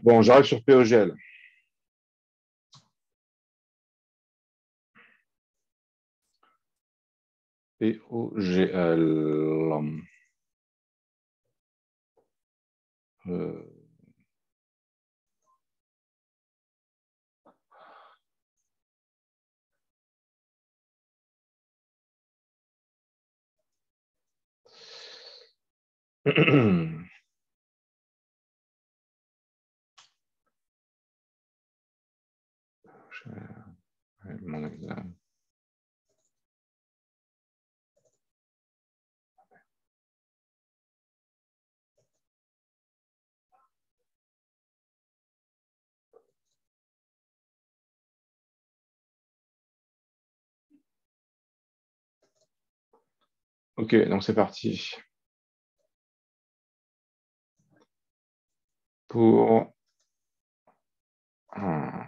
Bon, j'arrive sur POGL. POGL. Euh, mon examen. Ok, donc c'est parti. Pour un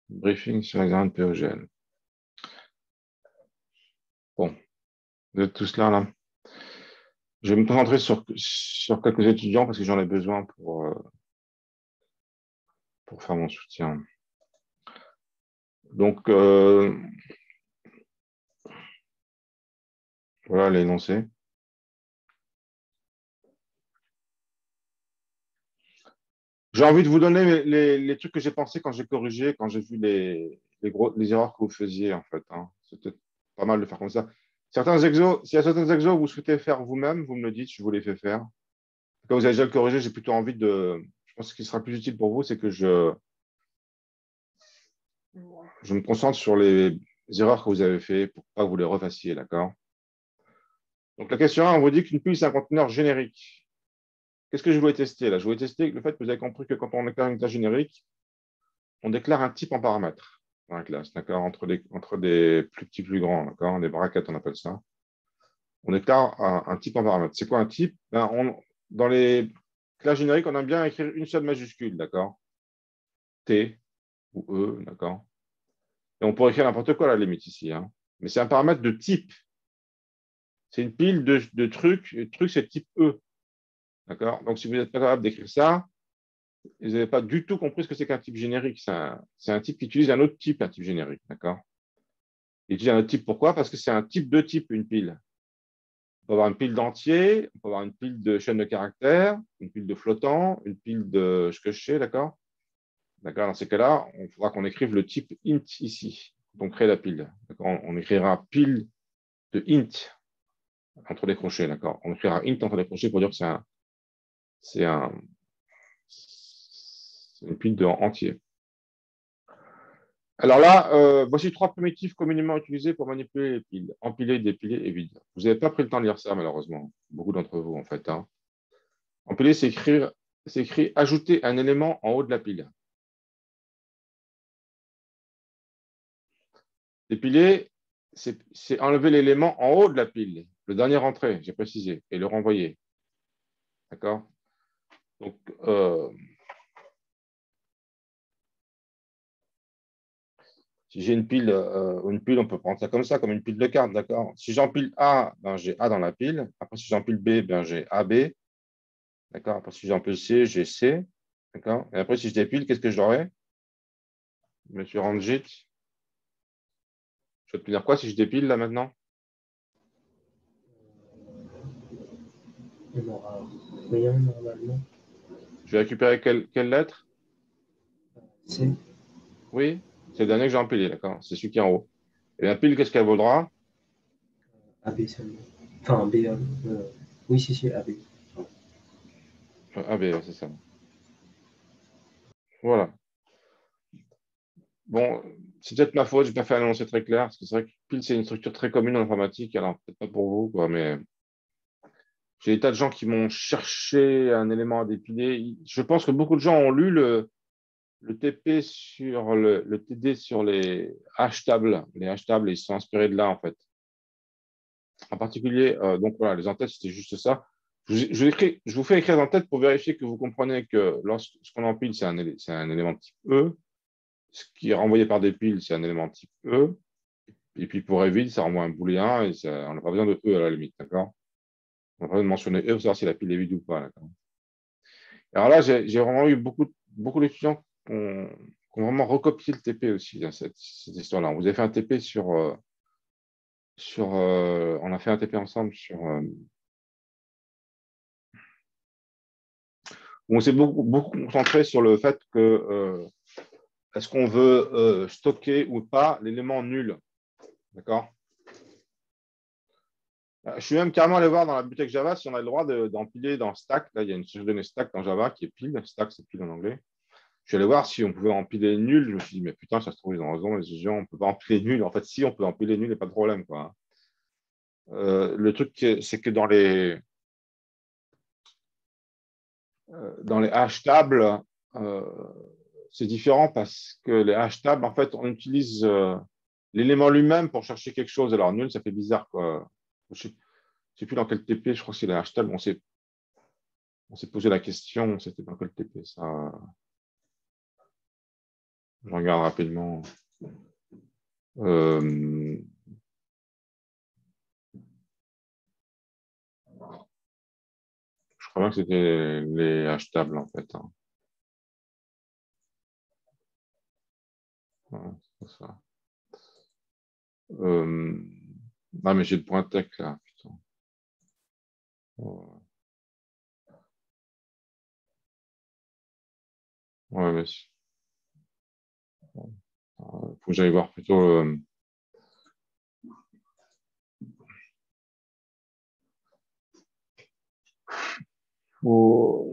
briefing sur l'examen de POGL. Bon, vous êtes tous là. Je vais me concentrer sur quelques étudiants parce que j'en ai besoin pour faire mon soutien. Donc, voilà l'énoncé. J'ai envie de vous donner les trucs que j'ai pensé quand j'ai corrigé, quand j'ai vu les erreurs que vous faisiez, en fait. C'était pas mal de faire comme ça. Certains exos, s'il y a certains exos que vous souhaitez faire vous-même, vous me le dites, je vous les fais faire. Quand vous avez déjà le corrigé, j'ai plutôt envie de. Je pense que ce qui sera plus utile pour vous, c'est que je me concentre sur les erreurs que vous avez faites pour pas que vous les refassiez, d'accord? Donc la question 1, on vous dit qu'une pile, c'est un conteneur générique. Qu'est-ce que je voulais tester là? Je voulais tester le fait que vous avez compris que quand on déclare une classe générique, on déclare un type en paramètre dans la classe, d'accord? Entre des plus petits, plus grands, d'accord? Des brackets, on appelle ça. On déclare un type en paramètre. C'est quoi un type? Dans les classes génériques, on aime bien écrire une seule majuscule, d'accord? T ou E, d'accord? Et on pourrait écrire n'importe quoi à la limite ici, hein. Mais c'est un paramètre de type. C'est une pile de trucs. Le truc, c'est type E. D'accord? Donc, si vous n'êtes pas capable d'écrire ça, vous n'avez pas du tout compris ce que c'est qu'un type générique. C'est un type qui utilise un autre type, un type générique. D'accord? Il utilise un autre type. Pourquoi? Parce que c'est un type de type, une pile. On peut avoir une pile d'entiers, on peut avoir une pile de chaînes de caractères, une pile de flottants, une pile de ce que je sais, d'accord? D'accord? Dans ces cas-là, il faudra qu'on écrive le type int ici. Donc, créer la pile. On écrira pile de int entre les crochets, d'accord? On écrira int entre les crochets pour dire que c'est une pile de entier. Alors là, voici trois primitives communément utilisées pour manipuler les piles. Empiler, dépiler et vide. Vous n'avez pas pris le temps de lire ça, malheureusement. Beaucoup d'entre vous, en fait. Empiler, c'est écrit ajouter un élément en haut de la pile. Dépiler, c'est enlever l'élément en haut de la pile. Le dernier entrée, j'ai précisé, et le renvoyer. D'accord? Donc, si j'ai une pile, on peut prendre ça comme une pile de cartes, d'accord? Si j'empile A, ben, j'ai A dans la pile. Après, si j'empile B, ben, j'ai AB. D'accord? Après, si j'empile C, j'ai C. D'accord? Et après, si je dépile, qu'est-ce que j'aurai? Monsieur Ranjit, je vais te dire quoi si je dépile là maintenant? Il n'aura rien normalement. Je vais récupérer quelle lettre? C'est Oui, c'est le dernier que j'ai empilé, d'accord? C'est celui qui est en haut. Et la pile, qu'est-ce qu'elle vaudra? AB seulement. Enfin, B. Oui, si, AB. AB, ouais, c'est ça. Voilà. Bon, c'est peut-être ma faute, je n'ai pas fait un énoncé très clair, parce que c'est vrai que pile, c'est une structure très commune en informatique, alors peut-être pas pour vous, quoi, mais j'ai des tas de gens qui m'ont cherché un élément à dépiler. Je pense que beaucoup de gens ont lu le TP sur le TD sur les hash tables. Les hash tables, ils sont inspirés de là, en fait. En particulier, donc voilà, les en-têtes, c'était juste ça. Je vous fais écrire en tête pour vérifier que vous comprenez que lorsque ce qu'on empile, c'est un élément de type E. Ce qui est renvoyé par des piles, c'est un élément de type E. Et puis pour évite, ça renvoie un booléen et on n'a pas besoin de E à la limite, d'accord? On n'a pas besoin de mentionner E pour savoir si la pile est vide ou pas, d'accord? Alors là, j'ai vraiment eu beaucoup d'étudiants qui ont vraiment recopié le TP aussi, dans cette histoire-là. Vous avez fait un TP on a fait un TP ensemble on s'est beaucoup concentré sur le fait que est-ce qu'on veut stocker ou pas l'élément nul. D'accord? Je suis même carrément allé voir dans la bibliothèque Java si on a le droit d'empiler dans stack. Là, il y a une donnée stack dans Java qui est pile. Stack, c'est pile en anglais. Je suis allé voir si on pouvait empiler nul. Je me suis dit, mais putain, ça se trouve, ils ont raison, les étudiants, on ne peut pas empiler nul. En fait, si, on peut empiler nul, il n'y a pas de problème, quoi. Le truc, c'est que dans les hash tables, c'est différent parce que les hash tables, en fait, on utilise l'élément lui-même pour chercher quelque chose. Alors, nul, ça fait bizarre, quoi. Je ne sais plus dans quel TP, je crois que c'est les hash tables. On s'est posé la question, c'était dans quel TP, ça. Je regarde rapidement. Euh, je crois bien que c'était les hash tables, en fait, hein. Ouais, c'est ça. Non, mais j'ai le point tech là, putain. Ouais, ouais, mais faut que j'aille voir plutôt.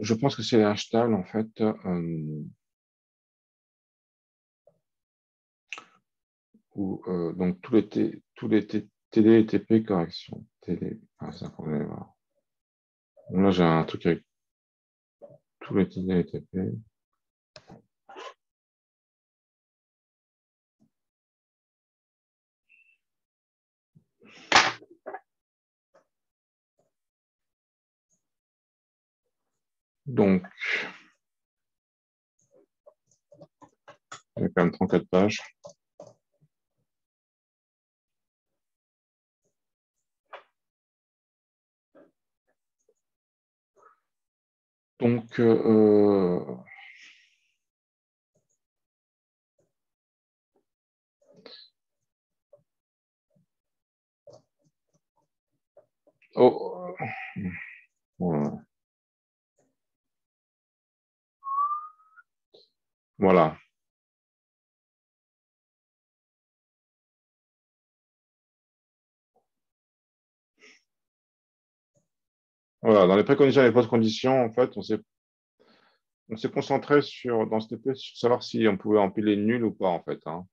Je pense que c'est les hashtags en fait. Donc tous les TD et TP correction. TD. Ah, c'est ça qu'on va voir. Là, j'ai un truc avec tous les TD et TP. Donc, il y a quand même 34 pages. Donc, oh, voilà. Voilà. Dans les préconditions et les post-conditions, en fait, on s'est concentré dans ce TP sur savoir si on pouvait empiler nul ou pas, en fait, hein.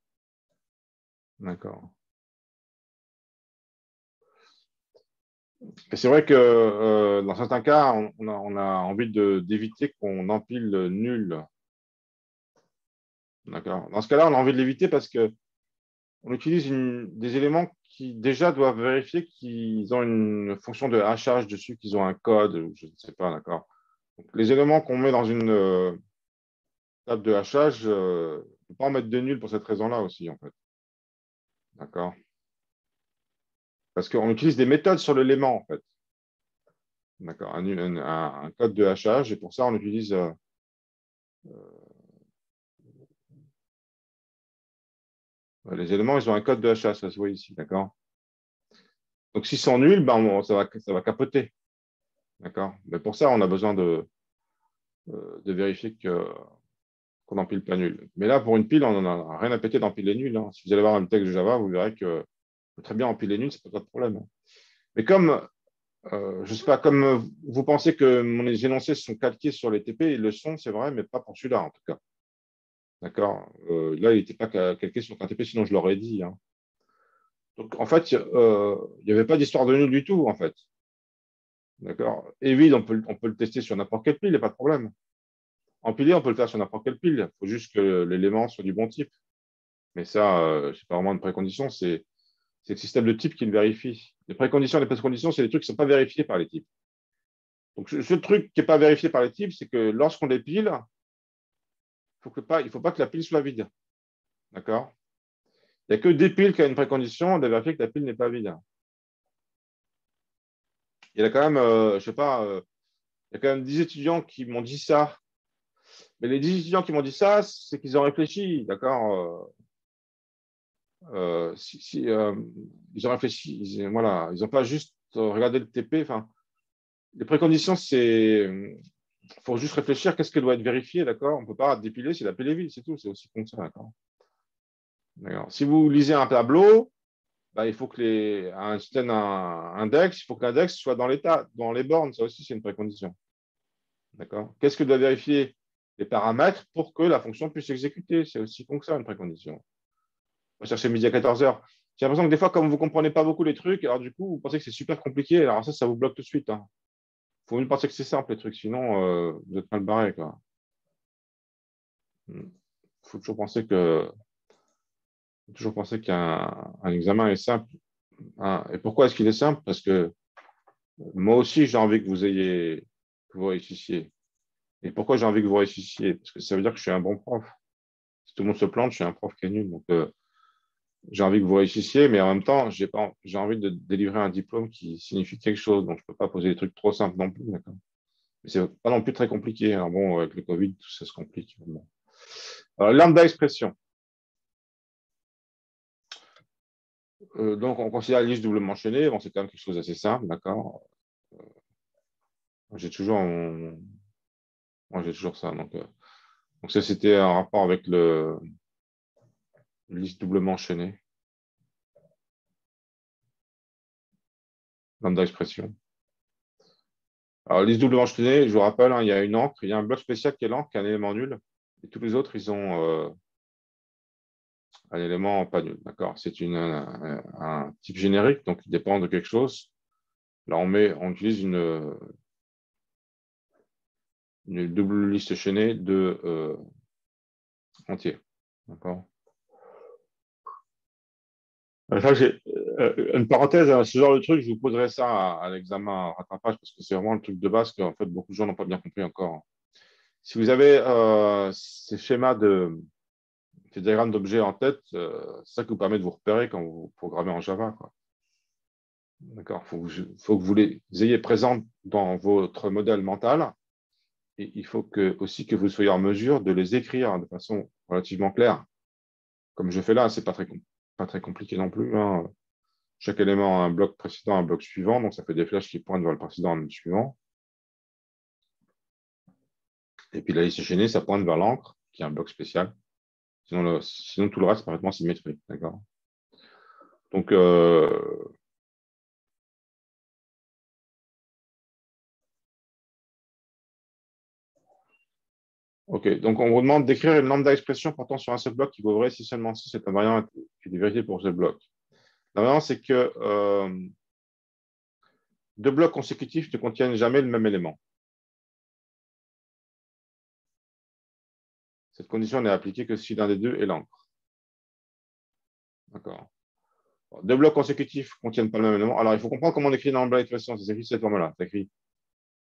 D'accord. Et c'est vrai que dans certains cas, on a envie d'éviter qu'on empile nul. D'accord. Dans ce cas-là, on a envie de l'éviter parce que on utilise des éléments qui déjà doivent vérifier qu'ils ont une fonction de hachage dessus, qu'ils ont un code, je ne sais pas, d'accord. Donc, les éléments qu'on met dans une table de hachage, on ne peut pas en mettre de nul pour cette raison-là aussi, en fait. D'accord. Parce qu'on utilise des méthodes sur l'élément, en fait. D'accord. Un code de hachage, et pour ça, on utilise les éléments, ils ont un code de hachage, ça se voit ici, d'accord. Donc, s'ils sont nuls, ben, ça va capoter. D'accord. Mais pour ça, on a besoin de vérifier qu'on n'empile pas nul. Mais là, pour une pile, on n'en a rien à péter d'empiler nul, hein. Si vous allez voir un texte de Java, vous verrez que on peut très bien empiler nul, c'est pas de problème, hein. Mais comme, je sais pas, comme vous pensez que mon énoncés sont calqués sur les TP, ils le sont, c'est vrai, mais pas pour celui-là, en tout cas. D'accord. Là, il n'était pas calqué sur un TP, sinon je l'aurais dit, hein. Donc, en fait, il n'y avait pas d'histoire de nul du tout, en fait. D'accord. Et vide, on peut le tester sur n'importe quelle pile, il n'y a pas de problème. Empiler, on peut le faire sur n'importe quelle pile. Il faut juste que l'élément soit du bon type. Mais ça, c'est pas vraiment une précondition, c'est le système de type qui le vérifie. Les préconditions et les post-conditions, c'est des trucs qui ne sont pas vérifiés par les types. Donc, ce truc qui n'est pas vérifié par les types, c'est que lorsqu'on les pile, il ne faut pas que la pile soit vide. D'accord. Il n'y a que des piles qui ont une précondition de vérifier que la pile n'est pas vide. Il y a quand même, je ne sais pas, Il y a quand même 10 étudiants qui m'ont dit ça. Mais les 10 étudiants qui m'ont dit ça, c'est qu'ils ont réfléchi, d'accord ils ont réfléchi, voilà, ils n'ont pas juste regardé le TP. Enfin, les préconditions, c'est il faut juste réfléchir qu'est-ce qui doit être vérifié, d'accord. On ne peut pas dépiler, c'est la PLV, c'est tout, c'est aussi con que ça, d'accord. Si vous lisez un tableau, bah, il faut que un système index, il faut que l'index soit dans l'état, dans les bornes, ça aussi c'est une précondition. D'accord. Qu'est-ce que doit vérifier les paramètres pour que la fonction puisse s'exécuter? C'est aussi con que ça, une précondition. On va chercher midi à 14 heures. J'ai l'impression que des fois, comme vous ne comprenez pas beaucoup les trucs, alors du coup, vous pensez que c'est super compliqué, alors ça vous bloque tout de suite. Il faut mieux penser que c'est simple, les trucs, sinon vous êtes mal barré. Il faut toujours penser qu'un examen est simple. Et pourquoi est-ce qu'il est simple? Parce que moi aussi, j'ai envie que vous réussissiez. Et pourquoi j'ai envie que vous réussissiez? Parce que ça veut dire que je suis un bon prof. Si tout le monde se plante, je suis un prof qui est nul. Donc, j'ai envie que vous réussissiez, mais en même temps, j'ai envie de délivrer un diplôme qui signifie quelque chose. Donc, je ne peux pas poser des trucs trop simples non plus. D'accord. Mais c'est pas non plus très compliqué. Alors bon, avec le Covid, tout ça se complique. Bon. Alors, lambda expression. Donc, on considère la liste doublement enchaînée. Bon, c'est quand même quelque chose d'assez simple, d'accord. J'ai toujours, Moi, j'ai toujours ça. Donc ça, c'était un rapport avec le liste doublement enchaînée. Lambda expression. Alors, liste doublement enchaînée, je vous rappelle, il y a une encre, il y a un bloc spécial qui est l'encre, qui est un élément nul. Et tous les autres, ils ont un élément pas nul. D'accord. C'est un type générique, donc il dépend de quelque chose. Là, on utilise une double liste chaînée de entiers. D'accord. Ça, j'ai une parenthèse, ce genre de truc, je vous poserai ça à l'examen rattrapage parce que c'est vraiment le truc de base que en fait, beaucoup de gens n'ont pas bien compris encore. Si vous avez ces schémas ces diagrammes d'objets en tête, c'est ça qui vous permet de vous repérer quand vous programmez en Java, quoi. D'accord. Faut que vous les ayez présents dans votre modèle mental et il faut aussi que vous soyez en mesure de les écrire de façon relativement claire. Comme je fais là, c'est pas très compliqué non plus, hein. Chaque élément a un bloc précédent, un bloc suivant, donc ça fait des flèches qui pointent vers le précédent et le suivant. Et puis la liste chaînée, ça pointe vers l'encre, qui est un bloc spécial. Sinon tout le reste est parfaitement symétrique. D'accord. Donc, OK. Donc, on vous demande d'écrire une lambda expression portant sur un seul bloc qui vaut vrai si seulement si cet invariant est vérifié pour ce bloc. L'invariant, c'est que deux blocs consécutifs ne contiennent jamais le même élément. Cette condition n'est appliquée que si l'un des deux est l'encre. D'accord. Deux blocs consécutifs ne contiennent pas le même élément. Alors, il faut comprendre comment on écrit une lambda expression. C'est écrit de cette forme-là. C'est écrit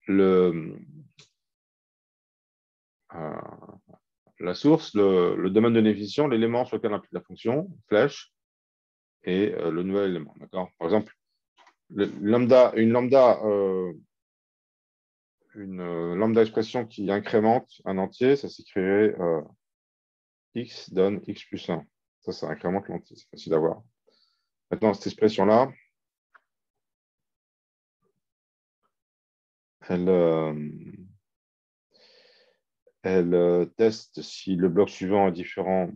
le, la source, le domaine de définition, l'élément sur lequel on applique la fonction, flèche, et le nouvel élément. D'accord. Par exemple, une lambda expression qui incrémente un entier, ça s'écrirait x donne x plus 1. Ça incrémente l'entier, c'est facile à voir. Maintenant, cette expression-là, elle teste si le bloc suivant est différent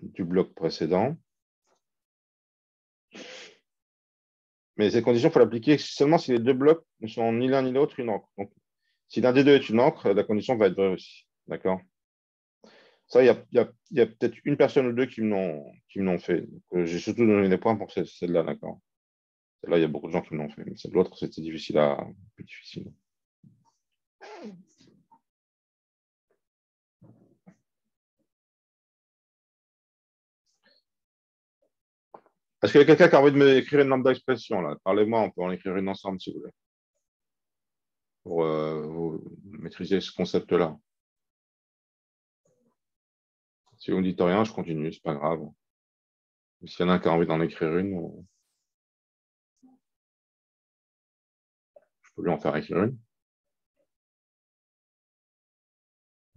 du bloc précédent. Mais cette condition, il faut l'appliquer seulement si les deux blocs ne sont ni l'un ni l'autre une encre. Donc, si l'un des deux est une encre, la condition va être vraie aussi. D'accord. Ça, il y a peut-être une personne ou deux qui me l'ont fait. J'ai surtout donné des points pour celle-là, d'accord. Celle-là, il y a beaucoup de gens qui me l'ont fait. Mais l'autre, c'était plus difficile. Est-ce qu'il y a quelqu'un qui a envie de m'écrire une lambda expression là? Parlez-moi, on peut en écrire une ensemble si vous voulez. Pour vous maîtriser ce concept-là. Si vous ne dites rien, je continue, c'est pas grave. S'il y en a un qui a envie d'en écrire une, je peux lui en faire écrire une.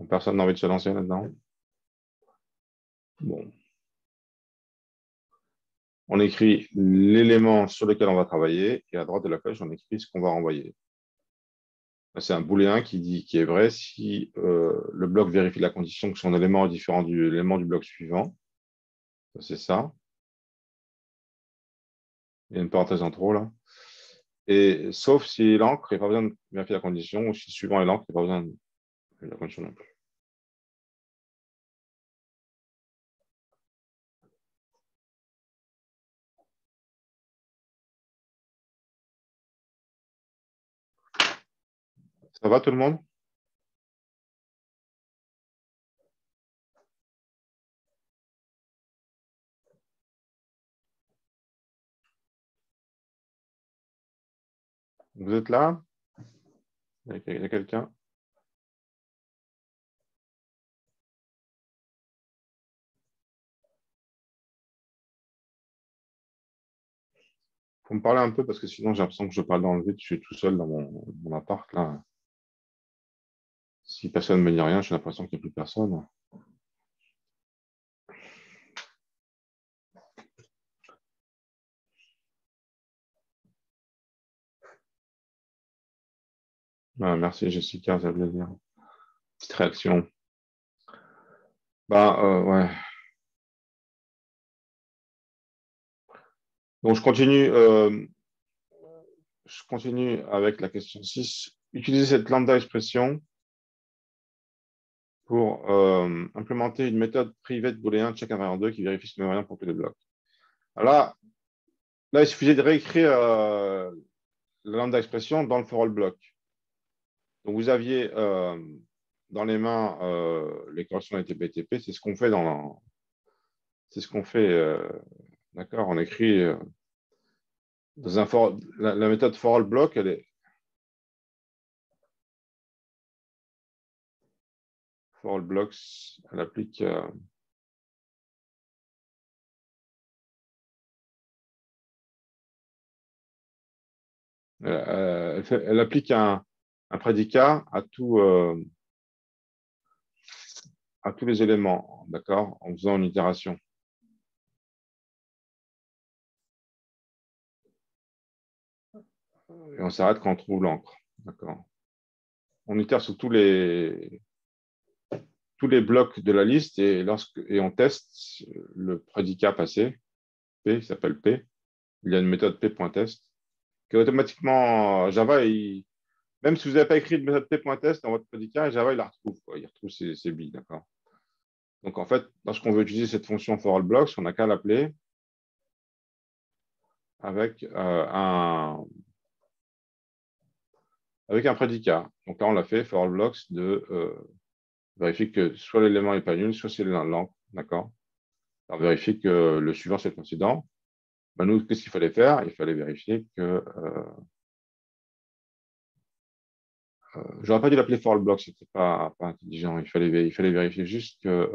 Personne n'a envie de se lancer là-dedans? Bon. On écrit l'élément sur lequel on va travailler et à droite de la feuille, on écrit ce qu'on va renvoyer. C'est un booléen qui est vrai si le bloc vérifie la condition que son élément est différent de l'élément du bloc suivant. C'est ça. Il y a une parenthèse en trop là. Et sauf si l'encre, il n'y a pas besoin de vérifier la condition, ou si le suivant est l'encre, il n'y a pas besoin de vérifier la condition non plus. Ça va tout le monde? Vous êtes là? Il y a quelqu'un? Il faut me parler un peu parce que sinon j'ai l'impression que je parle dans le vide. Je suis tout seul dans mon appart là. Si personne ne me dit rien, j'ai l'impression qu'il n'y a plus personne. Ah, merci Jessica, ça veut dire. Petite réaction. Ouais. Donc je continue avec la question 6. Utilisez cette lambda expression pour implémenter une méthode privée de booléen check invariant 2 qui vérifie ce qui est pour tous les blocs. Alors là, il suffisait de réécrire la lambda expression dans le for all block. Donc vous aviez dans les mains les corrections ATP-TP, c'est ce qu'on fait c'est ce qu'on fait, d'accord, on écrit dans la méthode for all block, elle for all blocks, elle applique elle applique un prédicat à tous les éléments, d'accord, en faisant une itération. Et on s'arrête quand on trouve l'encre, d'accord. On itère sur tous les blocs de la liste et on teste le prédicat passé, P, qui s'appelle P. Il y a une méthode P.test qui automatiquement, Java, même si vous n'avez pas écrit de méthode P.test dans votre prédicat, Java, il la retrouve, quoi. Il retrouve ses billes, d'accord. Donc, en fait, lorsqu'on veut utiliser cette fonction for all blocks, on n'a qu'à l'appeler avec un prédicat. Donc là, on l'a fait, for all blocks, vérifier que soit l'élément n'est pas nul, soit c'est l'encre, d'accord. Alors, vérifier que le suivant, c'est le précédent. Nous, qu'est-ce qu'il fallait faire? Il fallait vérifier que j'aurais pas dû l'appeler for all block, c'était pas intelligent. Il fallait vérifier juste que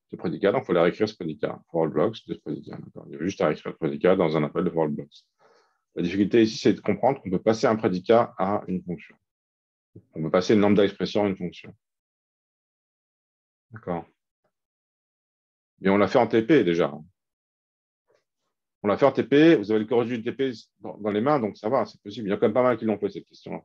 ce prédicat, donc il fallait réécrire ce prédicat, for all blocks, de ce prédicat. Il y avait juste à réécrire le prédicat dans un appel de for all blocks. La difficulté ici, c'est de comprendre qu'on peut passer un prédicat à une fonction. On peut passer une lambda expression à une fonction. D'accord. Mais on l'a fait en TP déjà. On l'a fait en TP, vous avez le corriger du TP dans les mains, donc ça va, c'est possible. Il y a quand même pas mal qui l'ont fait cette question-là.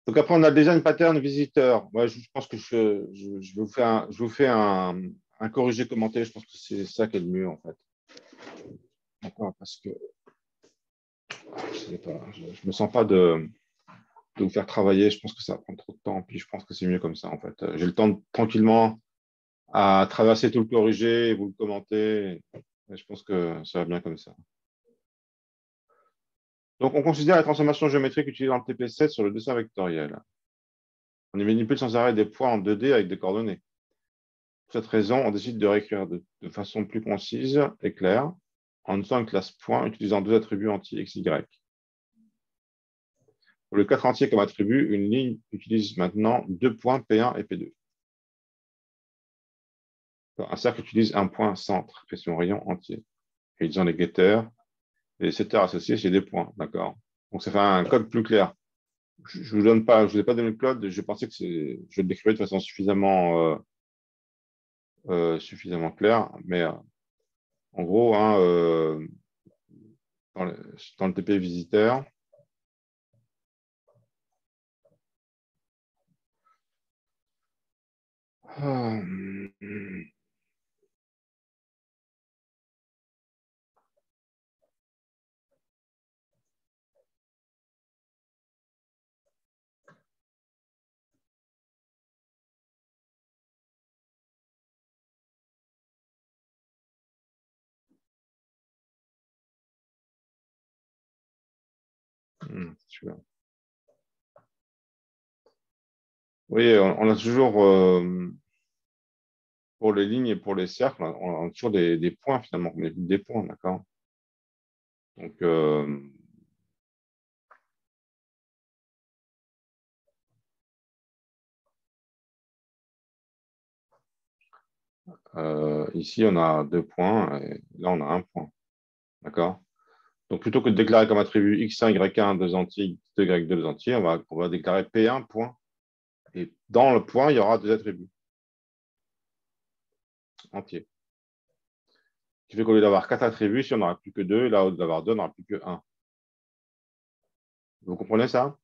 Donc après, on a déjà une pattern visiteur. Moi, je pense que je vous fais un corrigé commenté. Je pense que c'est ça qui est le mieux, en fait. D'accord, parce que je ne me sens pas de vous faire travailler. Je pense que ça va prendre trop de temps. Puis je pense que c'est mieux comme ça, en fait. J'ai le temps tranquillement à traverser tout le corrigé et vous le commenter. Et je pense que ça va bien comme ça. Donc, on considère la transformation géométrique utilisée dans le TP7 sur le dessin vectoriel. On y manipule sans arrêt des points en 2D avec des coordonnées. Pour cette raison, on décide de réécrire de façon plus concise et claire en utilisant une classe point utilisant deux attributs entiers x, y. Pour le 4 entier comme attribut, une ligne utilise maintenant deux points P1 et P2. Un cercle utilise un point centre et son rayon entier. Et ils ont les getters et les setters associés, c'est des points, d'accord? Donc, ça fait un code plus clair. Je ne vous ai pas donné le code, je pensais que je le décrivais de façon suffisamment claire, mais en gros, hein, dans le TP visiteur, celui-là. Oui, on a toujours, pour les lignes et pour les cercles, on a toujours des points finalement, on évite des points, d'accord? Donc, ici, on a 2 points et là, on a un point, d'accord? Donc, plutôt que de déclarer comme attribut x1, y1, deux entiers, x2, y2, deux entiers, on va déclarer p1, point. Et dans le point, il y aura deux attributs entiers. Ce qui fait qu'au lieu d'avoir 4 attributs, si on n'aura plus que 2, là, au lieu d'avoir 2, on n'aura plus que 1. Vous comprenez ça?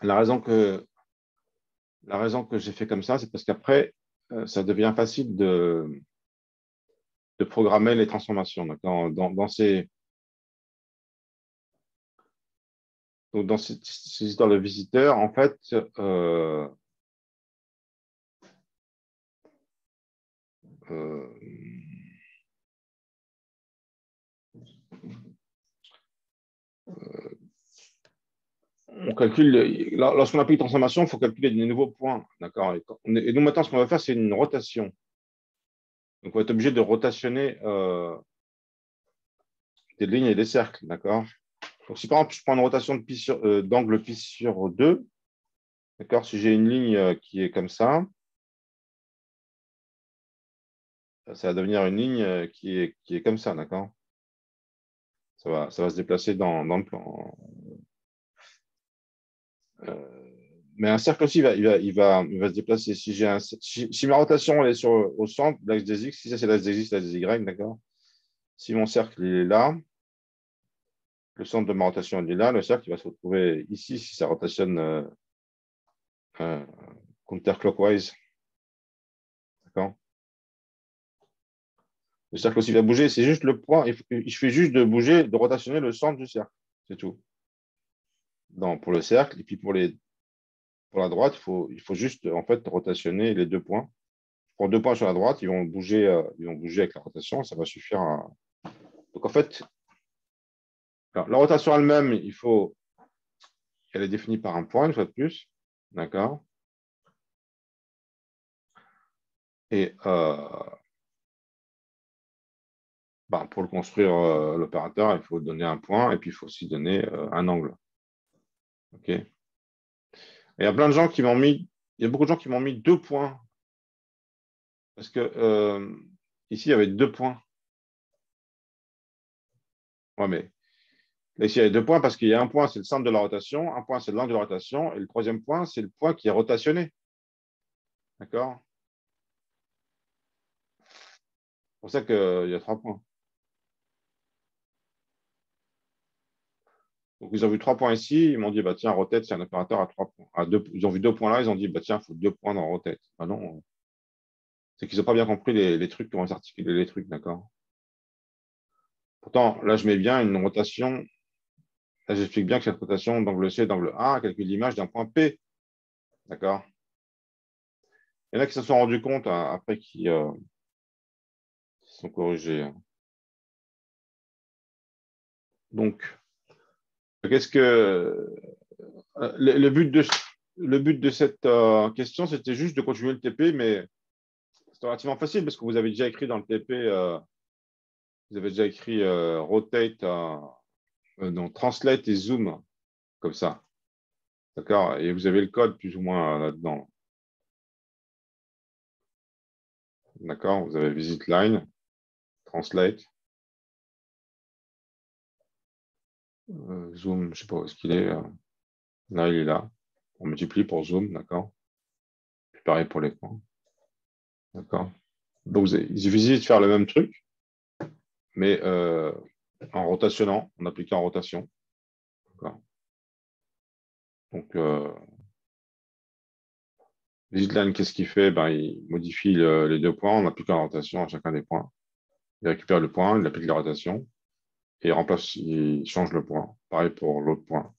La raison que, la raison que j'ai fait comme ça, c'est parce qu'après, ça devient facile de programmer les transformations. Dans ces, donc dans ces histoires de visiteurs, en fait, euh, on calcule, lorsqu'on applique transformation, il faut calculer des nouveaux points. D'accord? Et nous, maintenant, ce qu'on va faire, c'est une rotation. Donc, on va être obligé de rotationner des lignes et des cercles. D'accord? Donc, si par exemple, je prends une rotation d'angle pi sur 2, d'accord? Si j'ai une ligne qui est comme ça va devenir une ligne qui est comme ça. D'accord? Ça va se déplacer dans le plan. Mais un cercle aussi, il va se déplacer. Si ma rotation elle est au centre, l'axe des X, si ça c'est l'axe des X, l'axe des Y, d'accord? Si mon cercle il est là, le centre de ma rotation il est là, le cercle il va se retrouver ici si ça rotationne euh, counterclockwise. D'accord? Le cercle aussi va bouger, c'est juste le point. Je fais juste de bouger, de rotationner le centre du cercle. C'est tout. Pour le cercle, et puis pour la droite, il faut juste en fait rotationner les deux points. Je prends deux points sur la droite, ils vont bouger avec la rotation, ça va suffire à. Donc en fait, alors, la rotation elle-même, elle est définie par un point, une fois de plus. D'accord? Et pour le construire, l'opérateur, il faut donner un point et puis il faut aussi donner un angle. OK? Et il y a plein de gens qui m'ont mis, il y a beaucoup de gens qui m'ont mis 2 points. Parce que ici, il y avait 2 points. Ouais, mais là, ici, il y avait 2 points parce qu'il y a un point, c'est le centre de la rotation, un point, c'est l'angle de la rotation, et le troisième point, c'est le point qui est rotationné. D'accord? C'est pour ça qu'il y a 3 points. Donc, ils ont vu 3 points ici, ils m'ont dit, bah, tiens, rotate, c'est un opérateur à 3 points. Ils ont vu 2 points là, ils ont dit, bah, tiens, il faut 2 points dans rotate. Bah non, c'est qu'ils n'ont pas bien compris les trucs, comment s'articuler les trucs, d'accord? Pourtant, là, je mets bien une rotation. Là, j'explique bien que cette rotation d'angle C, d'angle A, calcule l'image d'un point P. D'accord? Il y en a qui se sont rendus compte après qui sont corrigés. Donc, qu'est-ce que le but de cette question, c'était juste de continuer le TP, mais c'est relativement facile parce que vous avez déjà écrit dans le TP, vous avez déjà écrit rotate, non, translate et zoom, comme ça. D'accord? Et vous avez le code plus ou moins là-dedans. D'accord? Vous avez visit line, translate, zoom, je ne sais pas où est-ce qu'il est. Là, il est là. On multiplie pour zoom, d'accord? Puis pareil pour l'écran. D'accord? Donc, il suffit de faire le même truc, mais en rotationnant, en appliquant en rotation. D'accord? Donc, VisitLine, qu'est-ce qu'il fait? Ben, il modifie les deux points en appliquant la rotation à chacun des points. Il récupère le point, il applique la rotation et il remplace, il change le point. Pareil pour l'autre point.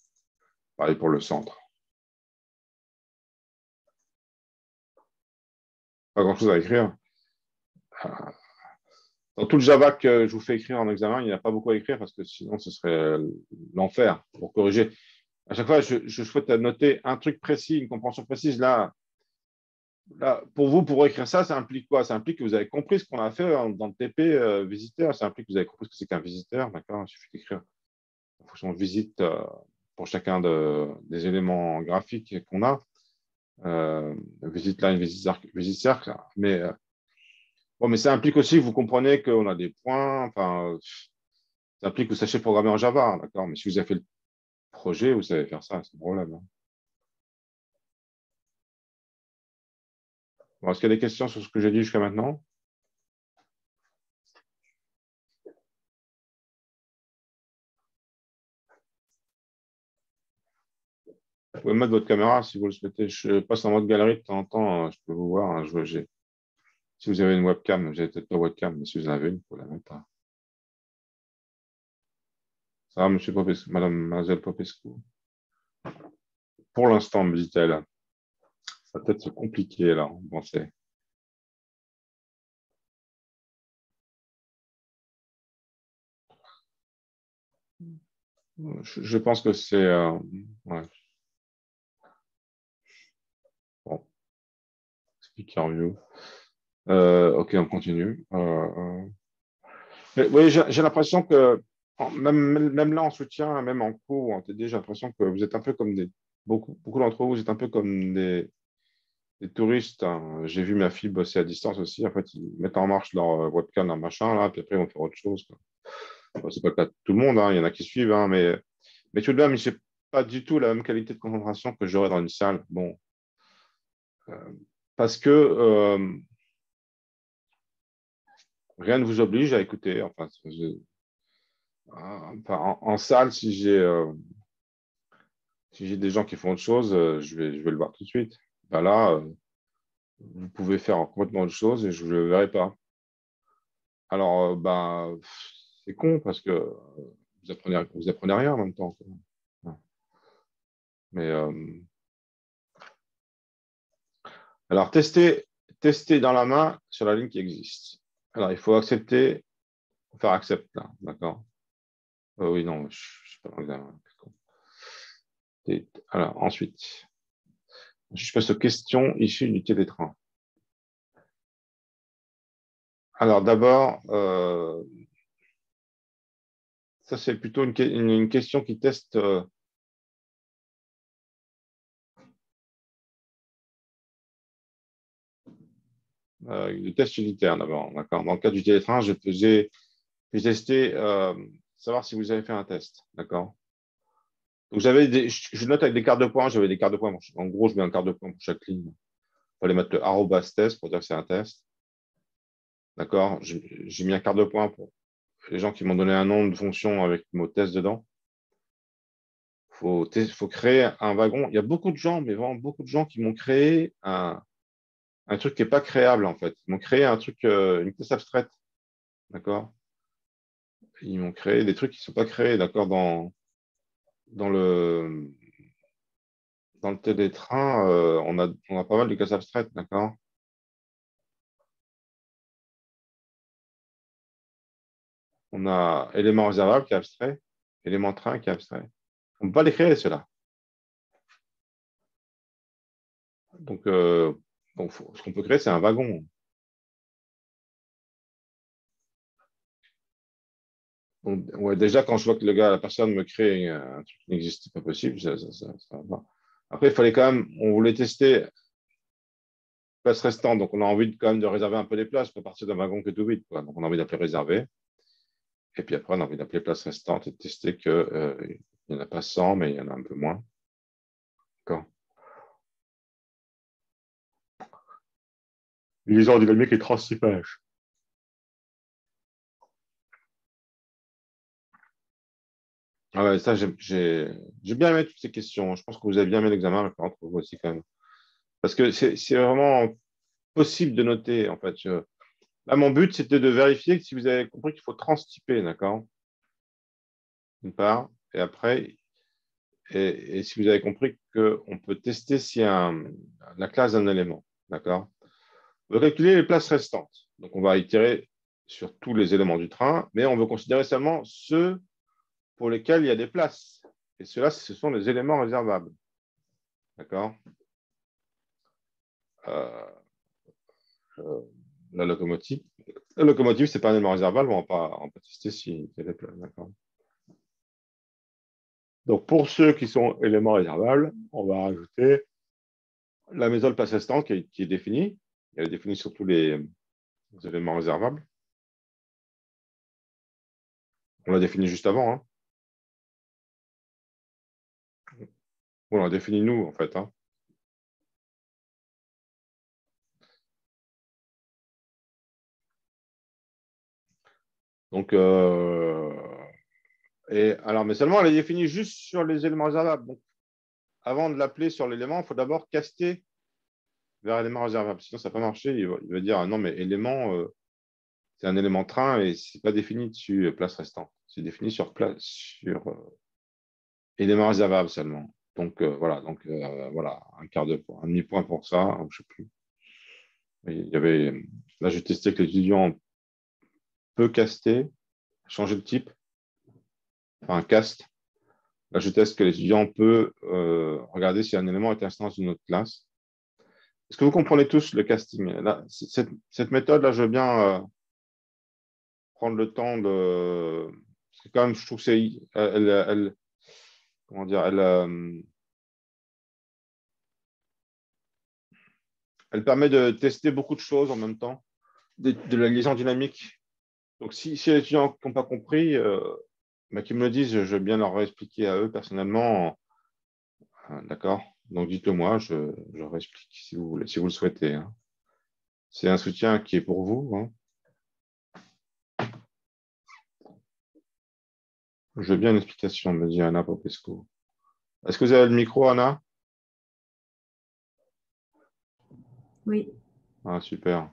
Pareil pour le centre. Pas grand-chose à écrire. Dans tout le Java que je vous fais écrire en examen, il n'y a pas beaucoup à écrire parce que sinon, ce serait l'enfer pour corriger. À chaque fois, je souhaite noter un truc précis, une compréhension précise. Là, pour vous, pour écrire ça, ça implique quoi? Ça implique que vous avez compris ce qu'on a fait dans le TP visiteur. Ça implique que vous avez compris ce que c'est qu'un visiteur. D'accord? Il suffit d'écrire en fonction de visite pour chacun des éléments graphiques qu'on a. Visite line, visite cercle. Mais, bon, mais ça implique aussi que vous comprenez qu'on a des points. Enfin, ça implique que vous sachiez programmer en Java. D'accord? Mais si vous avez fait le projet, vous savez faire ça, c'est un problème. Hein. Bon, est-ce qu'il y a des questions sur ce que j'ai dit jusqu'à maintenant? Vous pouvez mettre votre caméra si vous le souhaitez. Je passe en mode galerie de temps en temps, je peux vous voir. Hein, si vous avez une webcam, vous n'avez peut-être pas webcam, mais si vous en avez une, il faut la mettre. Hein. Ça va, monsieur Popescu, madame, mademoiselle Popescu? Pour l'instant, me dit-elle. Ça va peut-être se compliquer, là, on pensait. Je pense que c'est... ouais. Bon, speaker view. OK, on continue. Oui, j'ai l'impression que, même là en soutien, même en cours ou en TD, j'ai l'impression que vous êtes un peu comme beaucoup d'entre vous, vous êtes un peu comme des touristes. Hein. J'ai vu ma fille bosser à distance aussi. En fait, ils mettent en marche leur webcam, leur machin, là, puis après, ils vont faire autre chose. Quoi. Bon, c'est pas le cas de tout le monde, hein, il y en a qui suivent, hein, mais tout de même, c'est pas du tout la même qualité de concentration que j'aurais dans une salle. Bon, parce que rien ne vous oblige à écouter. Enfin, en salle, si j'ai des gens qui font autre chose, je vais le voir tout de suite. Ben là, vous pouvez faire complètement autre chose et je ne le verrai pas. Alors, ben, c'est con parce que vous apprenez rien en même temps. Quoi. Mais, alors, tester dans la main sur la ligne qui existe. Alors, il faut accepter, faire accept là, d'accord? Oui, non, je ne suis pas dans l'examen. Alors, ensuite, je passe aux questions issues du télétrain. Alors, d'abord, ça, c'est plutôt une question qui teste le test unitaire d'abord. D'accord. Dans le cas du télétrain, j'ai testé savoir si vous avez fait un test. D'accord. Donc, je note avec des cartes de points. J'avais des cartes de points. En gros, je mets un quart de point pour chaque ligne. Il fallait mettre le arrobas test pour dire que c'est un test. D'accord. J'ai mis un quart de point pour les gens qui m'ont donné un nom de fonction avec le mot test dedans. Faut créer un wagon. Il y a beaucoup de gens, mais vraiment beaucoup de gens qui m'ont créé un truc qui n'est pas créable, en fait. Ils m'ont créé un truc, une classe abstraite. D'accord? Ils m'ont créé des trucs qui ne sont pas créés, d'accord, dans le, dans le télétrain, on a pas mal de classes abstraites, d'accord? On a élément réservable qui est abstrait, élément train qui est abstrait. On ne peut pas les créer, ceux-là. Donc ce qu'on peut créer, c'est un wagon. Donc, ouais, déjà, quand je vois que la personne me crée un truc qui n'existe pas possible, ça va. Après, il fallait quand même, on voulait tester place restante, donc on a envie quand même de réserver un peu les places pour partir d'un wagon que tout vide, quoi. Donc on a envie d'appeler réservé. Et puis après, on a envie d'appeler place restante et de tester qu'il n'y en a pas 100, mais il y en a un peu moins. D'accord. Liaison dynamique et transtypage. Ah ouais, ça, j'ai bien aimé toutes ces questions. Je pense que vous avez bien aimé l'examen, mais entre vous aussi quand même. Parce que c'est vraiment possible de noter, en fait. Là, mon but, c'était de vérifier que si vous avez compris qu'il faut transtyper, d'accord? D'une part. Et après, et si vous avez compris qu'on peut tester si la classe d'un élément, d'accord? On veut calculer les places restantes. Donc, on va itérer sur tous les éléments du train, mais on veut considérer seulement ceux pour lesquels il y a des places. Et ceux-là, ce sont les éléments réservables. D'accord? euh, euh, la locomotive. La locomotive, ce n'est pas un élément réservable, on va pas tester si elle est pleine. D'accord? Donc, pour ceux qui sont éléments réservables, on va rajouter la méthode place restante qui est définie. Elle est définie sur tous les éléments réservables. On l'a définie juste avant. Hein. On l'a définie nous, en fait. Hein. Donc, et alors, mais seulement elle est définie juste sur les éléments réservables. Donc, avant de l'appeler sur l'élément, il faut d'abord caster vers l'élément réservable. Sinon, ça va pas marcher. Il va dire ah non, mais élément, c'est un élément train et c'est pas défini dessus place restante. C'est défini sur élément réservable seulement. Donc voilà, un quart de point, un demi-point pour ça, je sais plus. Il y avait, là, j'ai testé que l'étudiant peut caster, changer de type, enfin un cast. Là, je teste que l'étudiant peut regarder si un élément est instant dans une autre classe. Est-ce que vous comprenez tous le casting? Là, cette méthode-là, je veux bien prendre le temps de. Parce que quand même, je trouve que c'est. Comment dire, elle permet de tester beaucoup de choses en même temps, de la liaison dynamique. Donc, si les étudiants n'ont pas compris, bah, qu'ils me le disent, je veux bien leur réexpliquer à eux personnellement. D'accord? Donc, dites-le moi, je réexplique si vous voulez, si vous le souhaitez. Hein. C'est un soutien qui est pour vous. Hein. Je veux bien une explication, me dit Anna Popescu. Est-ce que vous avez le micro, Anna? Oui. Ah, super.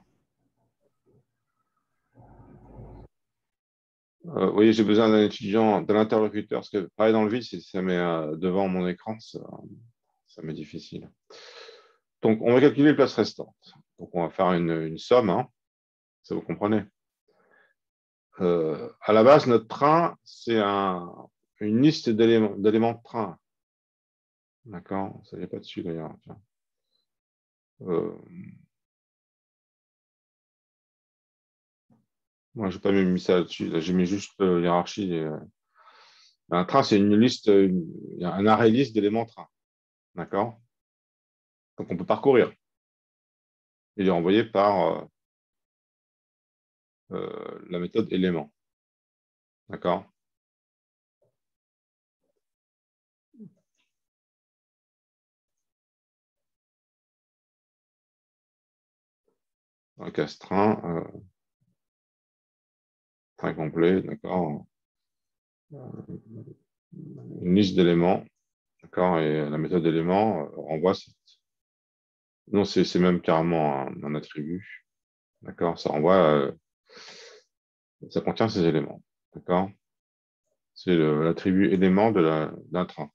Oui, j'ai besoin d'un étudiant, d'un interlocuteur, parce que parler dans le vide, ça met devant mon écran, ça m'est difficile. Donc, on va calculer les places restantes. Donc, on va faire une somme, hein, ça vous comprenez. À la base, notre train, c'est une liste d'éléments de train. D'accord? Ça n'est pas dessus d'ailleurs. Moi, je n'ai pas mis ça dessus. J'ai mis juste hiérarchie. Un train, c'est une liste, un arrêt liste d'éléments train. D'accord? Donc, on peut parcourir. Il est envoyé par la méthode élément. D'accord? Un casse-train, train complet, d'accord? Une liste d'éléments, d'accord? Et la méthode élément renvoie non, c'est même carrément un attribut, d'accord? Ça renvoie, ça contient ces éléments, d'accord? C'est l'attribut élément d'un train.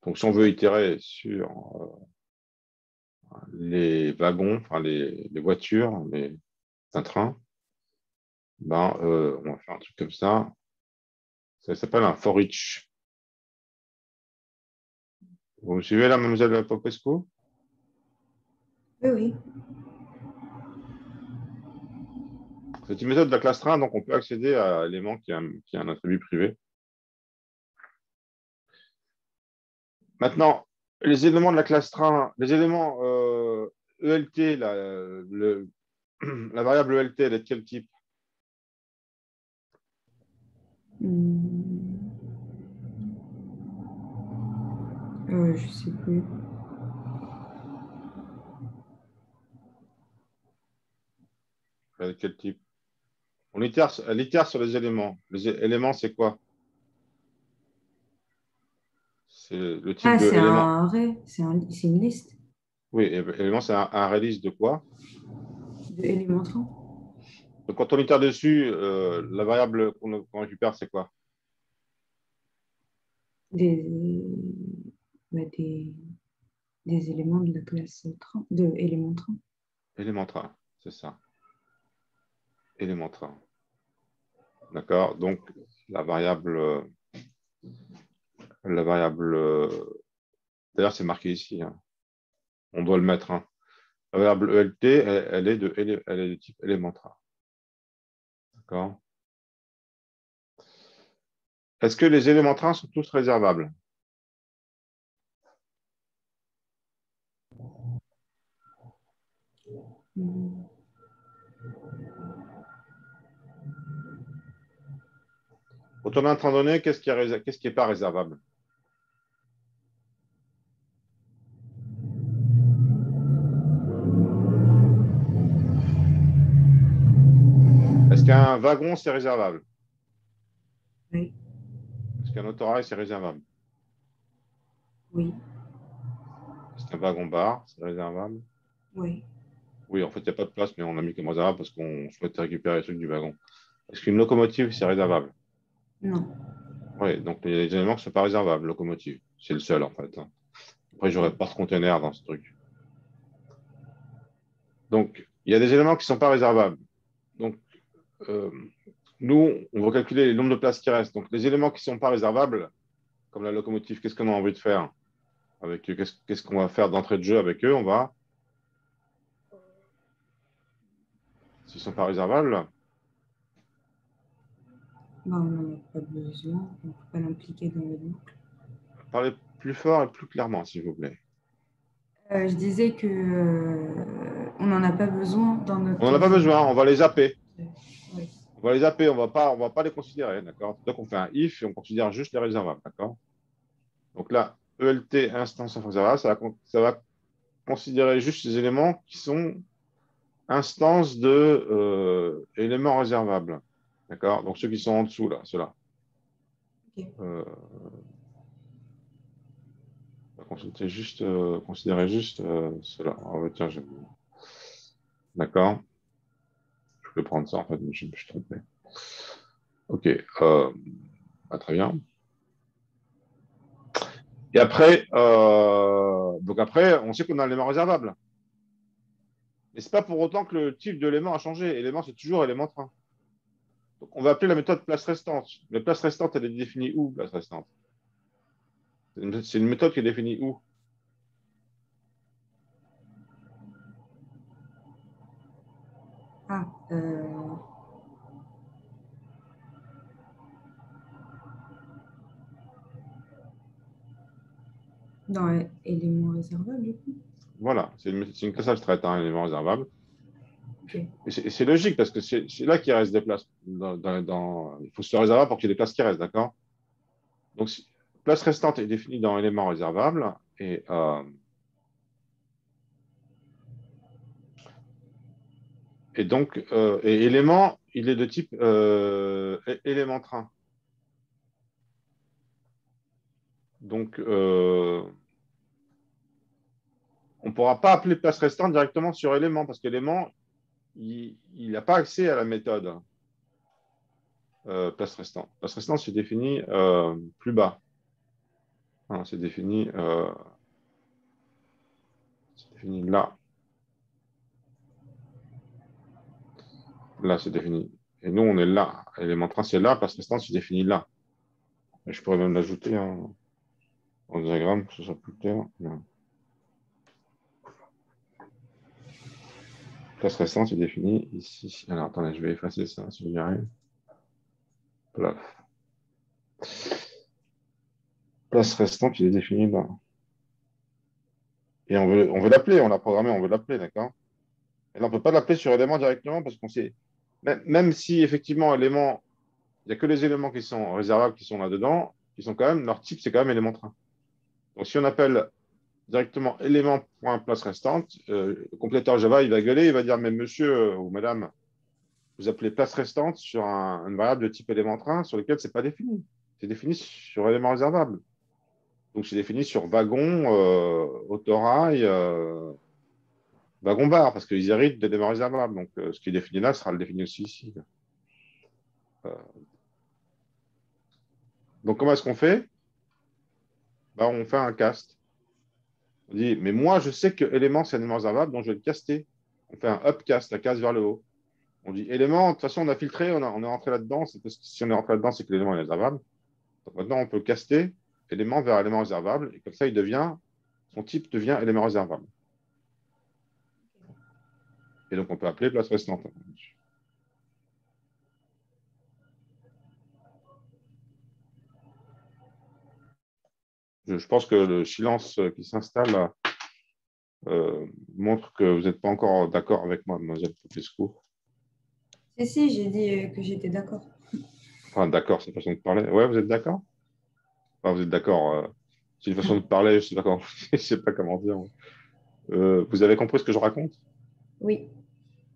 Donc, si on veut itérer sur les wagons, enfin les voitures, un train, ben, on va faire un truc comme ça. Ça s'appelle un for each. Vous me suivez là, mademoiselle Popescu? Oui, oui. C'est une méthode de la classe train, donc on peut accéder à l'élément qui a un attribut privé. Maintenant, les éléments de la classe train, les éléments ELT, la variable ELT, elle est de quel type? Je sais plus. Elle est de quel type? Elle itère sur les éléments. Les éléments, c'est quoi? C'est le type de C'est élément. un array, c'est une liste Oui, élément, c'est un release de quoi? de éléments. Donc, quand on itère dessus, la variable qu'on récupère, c'est quoi? Des, bah, des éléments de la classe 30, de éléments 30. Élément train, c'est ça. Élément train. D'accord? Donc, la variable d'ailleurs, c'est marqué ici, hein. On doit le mettre, hein. La variable ELT, elle est de type élément train. D'accord? Est-ce que les éléments train sont tous réservables? Quand on a un train donné, qu'est-ce qui est pas réservable? Est-ce qu'un wagon, c'est réservable? Oui. Est-ce qu'un autorail, c'est réservable? Oui. Est-ce qu'un wagon-bar, c'est réservable? Oui. Oui, en fait, il n'y a pas de place, mais on a mis comme réservable parce qu'on souhaite récupérer les trucs du wagon. Est-ce qu'une locomotive, c'est réservable? Non. Oui, donc il y a des éléments qui ne sont pas réservables, locomotive. C'est le seul, en fait, hein. Après, j'aurais pas de conteneur dans ce truc. Donc, il y a des éléments qui ne sont pas réservables. Donc, euh, nous, on va calculer le nombre de places qui restent. Donc, les éléments qui ne sont pas réservables, comme la locomotive, qu'est-ce qu'on a envie de faire avec eux? Qu'est-ce qu'on va faire d'entrée de jeu avec eux? S'ils ne sont pas réservables, Bah, on n'en a pas besoin. On ne peut pas l'impliquer dans le boucle. parlez plus fort et plus clairement, s'il vous plaît. Je disais que on n'en a pas besoin dans On n'en notre. a pas besoin, on va les zapper. Oui. On va les zapper, on va pas les considérer, d'accord? Donc, on fait un if et on considère juste les réservables, d'accord? Donc là, ELT instance of réservable, ça va considérer juste les éléments qui sont instances de éléments réservables, d'accord? Donc ceux qui sont en dessous, là, ceux-là. Ok. On va considérer juste ceux-là. Oh, tiens, d'accord? Je peux prendre ça, en fait, mais je me suis trompé. OK. Très bien. Et après, donc après, on sait qu'on a un élément réservable. Mais ce n'est pas pour autant que le type de l'élément a changé. L'élément, c'est toujours élément train. Donc, on va appeler la méthode place restante. La place restante, elle est définie où, place restante? C'est une méthode qui est définie où? Ah, dans éléments réservables, du coup. Voilà, c'est une classe abstraite, un élément réservable. Ok. Et c'est logique parce que c'est là qu'il reste des places. Il faut se réserver pour qu'il y ait des places qui restent, d'accord? Donc, place restante est définie dans élément réservable et donc, et élément, il est de type élément train. Donc, on ne pourra pas appeler place restante directement sur élément parce qu'élément, il n'a pas accès à la méthode place restante. Place restante, c'est défini plus bas. Hein, c'est défini là. Là, c'est défini. Et nous, on est là. Élément train, c'est là. Place restante, c'est défini là. Et je pourrais même l'ajouter en diagramme, que ce soit plus clair. Place restante est définie ici. Alors, attendez, je vais effacer ça si j'y arrive. Plaf. Place restante, il est défini là. Et on veut l'appeler, on l'a programmé, on veut l'appeler, d'accord? Et là, on ne peut pas l'appeler sur élément directement parce qu'on sait, même si effectivement, élément, il n'y a que les éléments qui sont réservables qui sont là-dedans, qui sont quand même, leur type, c'est quand même élément train. Donc, si on appelle directement élément.place restante, le compléteur Java, il va gueuler, il va dire, mais monsieur ou madame, vous appelez place restante sur une variable de type élément train sur lequel ce n'est pas défini. C'est défini sur élément réservable. Donc, c'est défini sur wagon, autorail, wagon-bar, parce qu'ils héritent d'éléments réservables. Donc, ce qui est défini là sera le défini aussi ici. Donc, comment est-ce qu'on fait? Ben, on fait un cast. On dit, mais moi, je sais que élément, c'est un élément réservable, donc je vais le caster. On fait un upcast, la case vers le haut. On dit élément, de toute façon, on a filtré, on est rentré là-dedans. Si on est rentré là-dedans, c'est que l'élément est réservable. Donc, maintenant, on peut caster élément vers élément réservable, et comme ça, son type devient élément réservable. Et donc, on peut appeler place restante. Je pense que le silence qui s'installe montre que vous n'êtes pas encore d'accord avec moi, mademoiselle Popescu. Si, j'ai dit que j'étais d'accord. Enfin, d'accord, c'est une façon de parler. Ouais, vous êtes d'accord? Enfin, vous êtes d'accord. C'est une façon de parler, je ne sais pas comment dire. Vous avez compris ce que je raconte? Oui.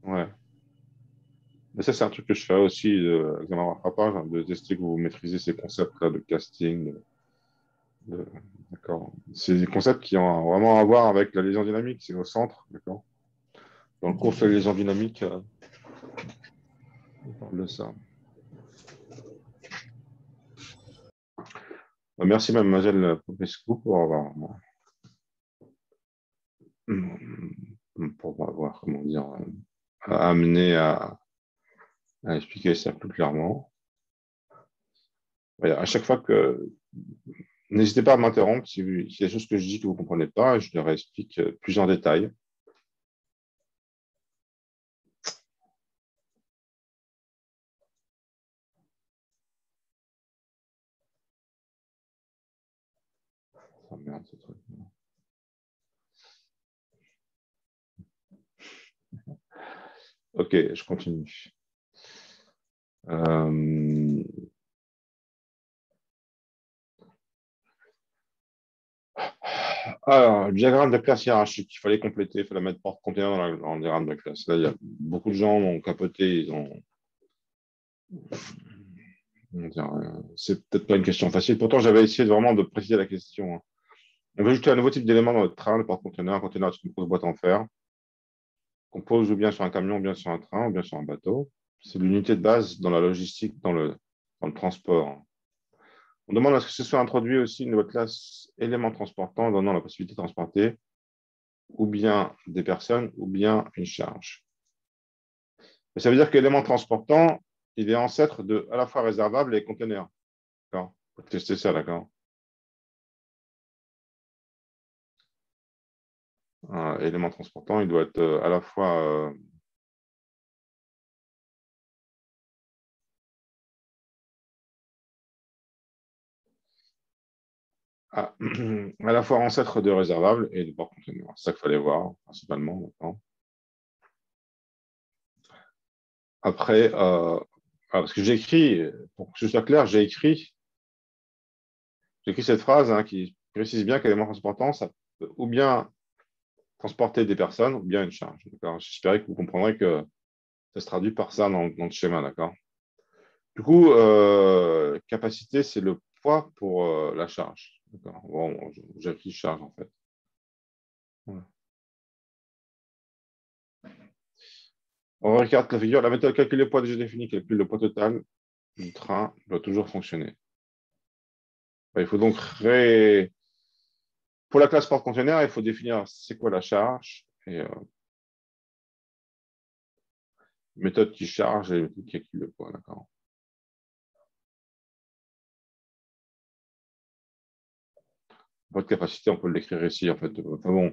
Ouais. Mais ça, c'est un truc que je fais aussi, examen rattrapage, hein, de tester que vous maîtrisez ces concepts-là de casting. D'accord. C'est des concepts qui ont vraiment à voir avec la liaison dynamique, c'est au centre, d'accord? Dans le cours sur les liaisons dynamiques, on parle de ça. Merci, mademoiselle Popescu, pour m'avoir, comment dire, amené à expliquer ça plus clairement. À chaque fois que... N'hésitez pas à m'interrompre si y a des choses que je dis que vous ne comprenez pas, je les réexplique plus en détail. Oh merde, ce truc. Ok, je continue. Alors, le diagramme de classe hiérarchique, il fallait compléter, il fallait mettre porte-conteneur dans le diagramme de classe. Là, il y a beaucoup de gens ont capoté, ils ont. C'est peut-être pas une question facile. Pourtant, j'avais essayé vraiment de préciser la question. On veut ajouter un nouveau type d'élément dans notre train, le porte-conteneur, un conteneur est une grosse boîte en fer, qu'on pose ou bien sur un camion, ou bien sur un train, ou bien sur un bateau. C'est l'unité de base dans la logistique, dans le transport. On demande à ce que ce soit introduit aussi une nouvelle classe élément transportant, donnant la possibilité de transporter ou bien des personnes, ou bien une charge. Et ça veut dire que l'élément transportant, il est ancêtre de à la fois réservable et conteneur. D'accord? Il faut tester ça, d'accord? Un élément transportant, il doit être à la fois à la fois ancêtre de réservable et de porte-conteneur. C'est ça qu'il fallait voir, principalement. Maintenant. Après, parce que j'ai écrit, pour que ce soit clair, j'ai écrit cette phrase qui précise bien qu'élément transportant, ça peut ou bien transporter des personnes ou bien une charge. J'espère que vous comprendrez que ça se traduit par ça dans le schéma. D'accord. Du coup, capacité, c'est le poids pour la charge. Bon, j'ai écrit charge en fait. Voilà. On regarde la figure. La méthode de calcul le poids déjà défini calcule le poids total du train doit toujours fonctionner. Il faut donc pour la classe porte-conteneur, il faut définir c'est quoi la charge et méthode qui charge et méthode qui calcule le poids. D'accord. Votre capacité, on peut l'écrire ici en fait. Enfin bon,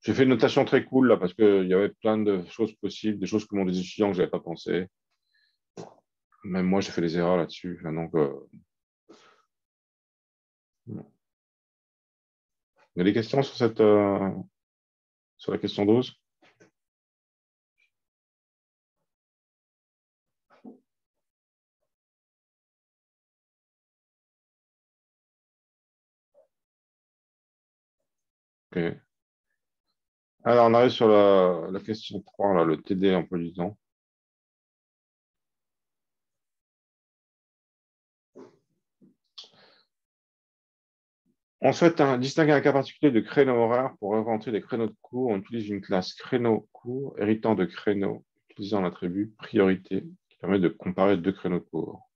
J'ai fait une notation très cool là parce qu'il y avait plein de choses possibles, des choses que m'ont des étudiants que je n'avais pas pensé. Même moi, j'ai fait des erreurs là-dessus. Donc, il y a des questions sur sur la question 12? Ok. Alors, on arrive sur la question 3, là, le TD emploi du temps. On souhaite distinguer un cas particulier de créneau horaire pour inventer des créneaux de cours. On utilise une classe créneau cours héritant de créneau, utilisant l'attribut priorité qui permet de comparer deux créneaux de cours.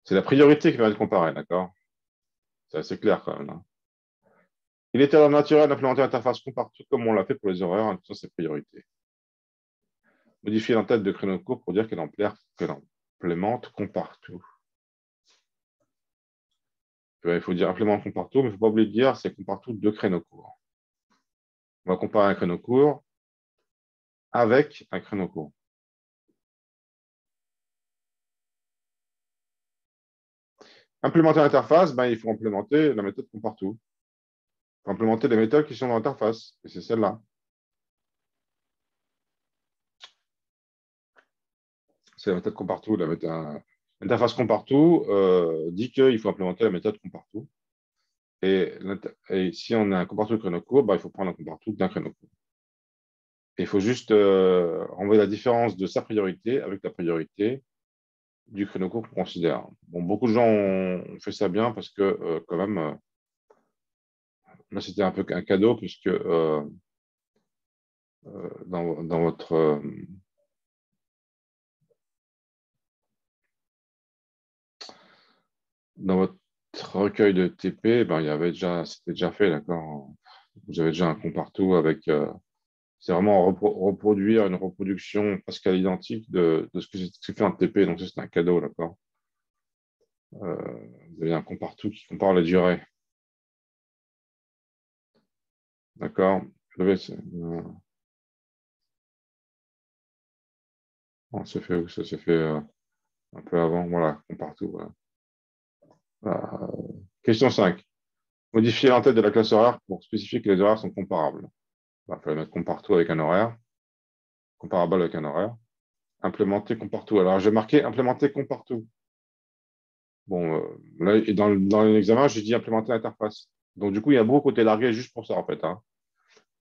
C'est la priorité qui permet de comparer, d'accord? C'est assez clair quand même, hein. Il est alors naturel d'implémenter l'interface compare-tout comme on l'a fait pour les horaires en utilisant ses priorités. Modifier l'entête de créneau de cours pour dire qu'elle implémente compare-tout. Il faut dire implémente compare-tout, mais il ne faut pas oublier de dire c'est compare-tout deux créneaux courts. On va comparer un créneau court avec un créneau court. Implémenter l'interface, il faut implémenter la méthode compare-tout. Il faut implémenter les méthodes qui sont dans l'interface, et c'est celle-là. C'est la méthode compare-tout. L'interface compare-tout dit qu'il faut implémenter la méthode compare-tout. Et si on a un compare-tout de créneau court, il faut prendre un compare-tout d'un créneau court. Et il faut juste envoyer la différence de sa priorité avec la priorité du créneau court qu'on considère. Bon, beaucoup de gens ont fait ça bien parce que, quand même, là, c'était un peu un cadeau puisque dans votre recueil de TP, c'était déjà fait, d'accord. Vous avez déjà un compare-tout avec. C'est vraiment reproduire une reproduction presque à l'identique de ce que c'est fait en TP. Donc, c'est un cadeau, d'accord. Vous avez un compare-tout qui compare les durées. D'accord. Ça s'est fait où? Ça s'est fait un peu avant. Voilà, compare-tout. Voilà. Question 5. Modifier l'entête de la classe horaire pour spécifier que les horaires sont comparables. Il fallait mettre compare-tout avec un horaire. Comparable avec un horaire. Implémenter compare-tout. Alors, j'ai marqué implémenter compare-tout. Bon, là, et dans l'examen, j'ai dit implémenter l'interface. Donc, du coup, il y a beaucoup côté largué juste pour ça, en fait, hein.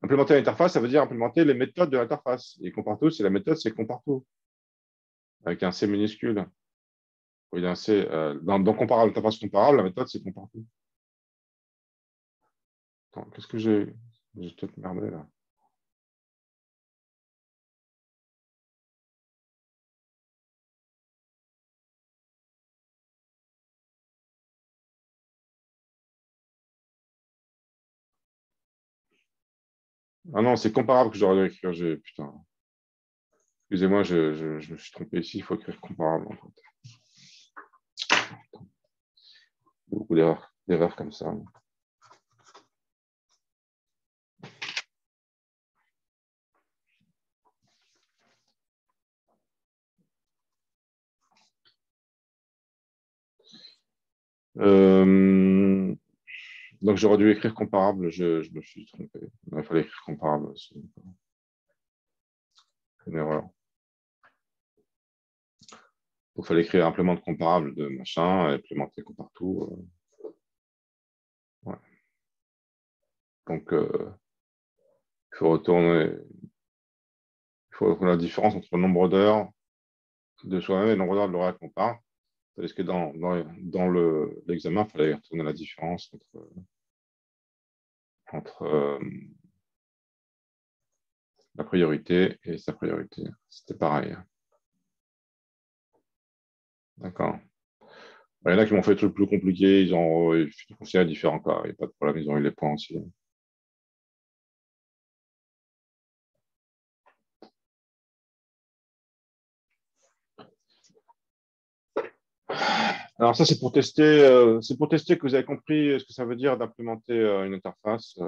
Implémenter l'interface, ça veut dire implémenter les méthodes de l'interface. Et compare-tout, c'est la méthode, c'est compare-tout. Avec un C minuscule. Il y a un C, dans comparable, l'interface comparable, la méthode, c'est compare-tout. Attends, qu'est-ce que j'ai? J'ai peut-être merdé, là. Ah non, c'est comparable que j'aurais dû écrire. Putain. Excusez-moi, je me suis trompé ici. Il faut écrire comparable, en fait. Beaucoup d'erreurs comme ça. Donc, j'aurais dû écrire comparable. Je me suis trompé. Il fallait écrire comparable aussi. Une erreur. Il fallait écrire implémente comparable de machin, implémenter compartout. Ouais. Donc, il faut retourner. Il faut la différence entre le nombre d'heures de soi-même et le nombre d'heures de l'horaire qu'on compare. Parce que dans l'examen, il fallait retourner la différence entre la priorité et sa priorité. C'était pareil. D'accord. Il y en a qui m'ont fait des trucs plus compliqués, ils ont considéré différents cas. Il n'y a pas de problème, ils ont eu les points aussi. Alors ça, c'est pour tester que vous avez compris ce que ça veut dire d'implémenter une interface.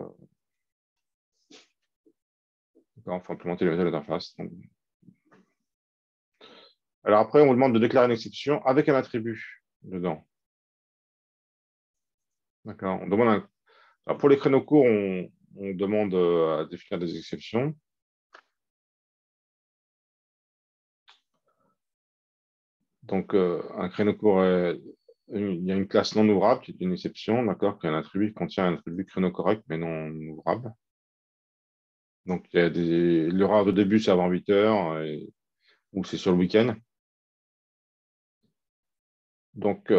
Il faut implémenter les méthodes d'interface. Alors après, on vous demande de déclarer une exception avec un attribut dedans. D'accord. Alors, pour les créneaux courts, on demande à définir des exceptions. Donc, un créneau court, il y a une classe non ouvrable qui est une exception, d'accord, qui a un attribut qui contient un attribut créneau correct, mais non ouvrable. Donc, il y a l'horaire de début, c'est avant 8 heures, ou c'est sur le week-end. Donc,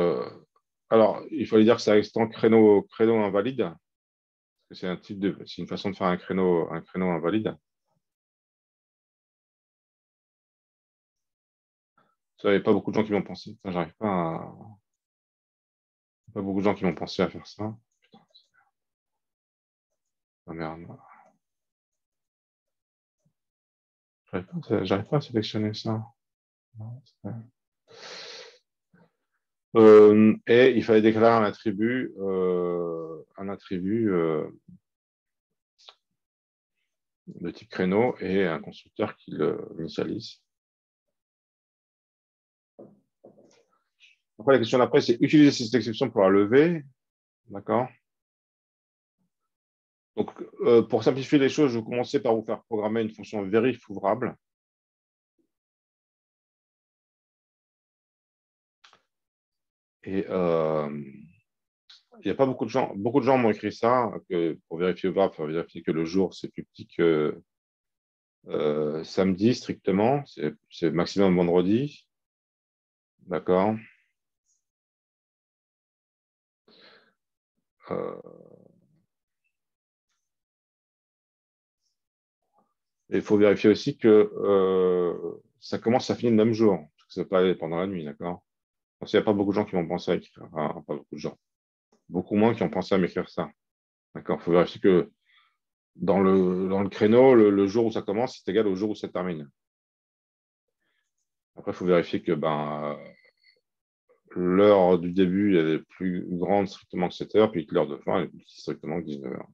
alors, il fallait dire que ça extend créneau invalide, parce que c'est une façon de faire un créneau invalide. Ça, il n'y a pas beaucoup de gens qui m'ont pensé. Enfin, j'arrive pas à... Pas beaucoup de gens qui m'ont pensé à faire ça. Putain, ah, merde. J'arrive pas à sélectionner ça. Et il fallait déclarer un attribut de type créneau et un constructeur qui l'initialise. Après, la question d'après, c'est utiliser cette exception pour la lever. D'accord. Donc, pour simplifier les choses, je vais commencer par vous faire programmer une fonction vérif ouvrable. Et il n'y a pas beaucoup de gens m'ont écrit ça, que pour vérifier ouvrable, il faut vérifier que le jour, c'est plus petit que samedi strictement, c'est maximum vendredi. D'accord. Et il faut vérifier aussi que ça commence, ça finit le même jour, parce que ça peut aller pendant la nuit, d'accord. Il n'y a pas beaucoup de gens qui vont penser à écrire, enfin, pas beaucoup de gens, beaucoup moins qui ont pensé à m'écrire ça. D'accord. Il faut vérifier que dans le créneau, le jour où ça commence, c'est égal au jour où ça termine. Après, il faut vérifier que l'heure du début elle est plus grande strictement que 7 heures, puis que l'heure de fin est plus strictement que 19 heures.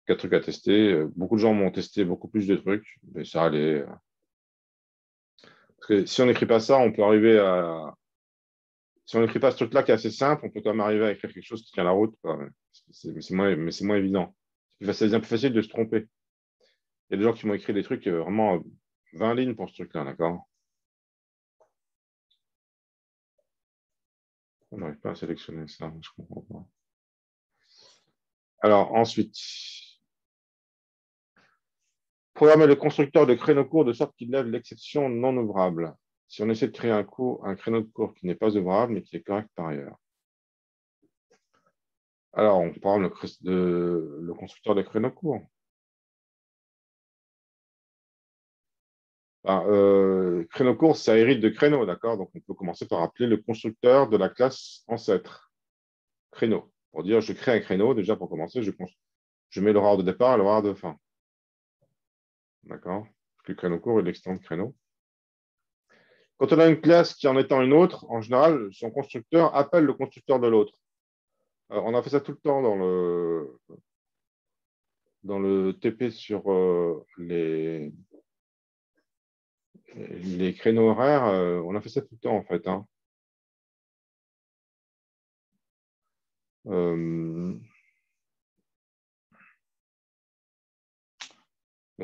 4 trucs à tester. Beaucoup de gens m'ont testé beaucoup plus de trucs, mais ça allait. Parce que si on n'écrit pas ça, on peut arriver à. Si on n'écrit pas ce truc-là qui est assez simple, on peut quand même arriver à écrire quelque chose qui tient la route, quoi. Mais c'est moins évident. C'est bien plus facile de se tromper. Il y a des gens qui m'ont écrit des trucs vraiment 20 lignes pour ce truc-là, d'accord? On n'arrive pas à sélectionner ça, je comprends pas. Alors, ensuite, programmer le constructeur de créneau court de sorte qu'il lève l'exception non ouvrable. Si on essaie de créer un créneau de cours qui n'est pas ouvrable, mais qui est correct par ailleurs. Alors, on programme le constructeur de créneau court. Créneau court, ça hérite de créneau, d'accord? Donc, on peut commencer par appeler le constructeur de la classe ancêtre, créneau. Pour dire, je crée un créneau, déjà pour commencer, je mets l'horaire de départ et l'horaire de fin. D'accord? Le créneau court et l'extend de créneau. Quand on a une classe qui en étend une autre, en général, son constructeur appelle le constructeur de l'autre. On a fait ça tout le temps dans le TP sur les créneaux horaires. On a fait ça tout le temps, en fait. Hein. Le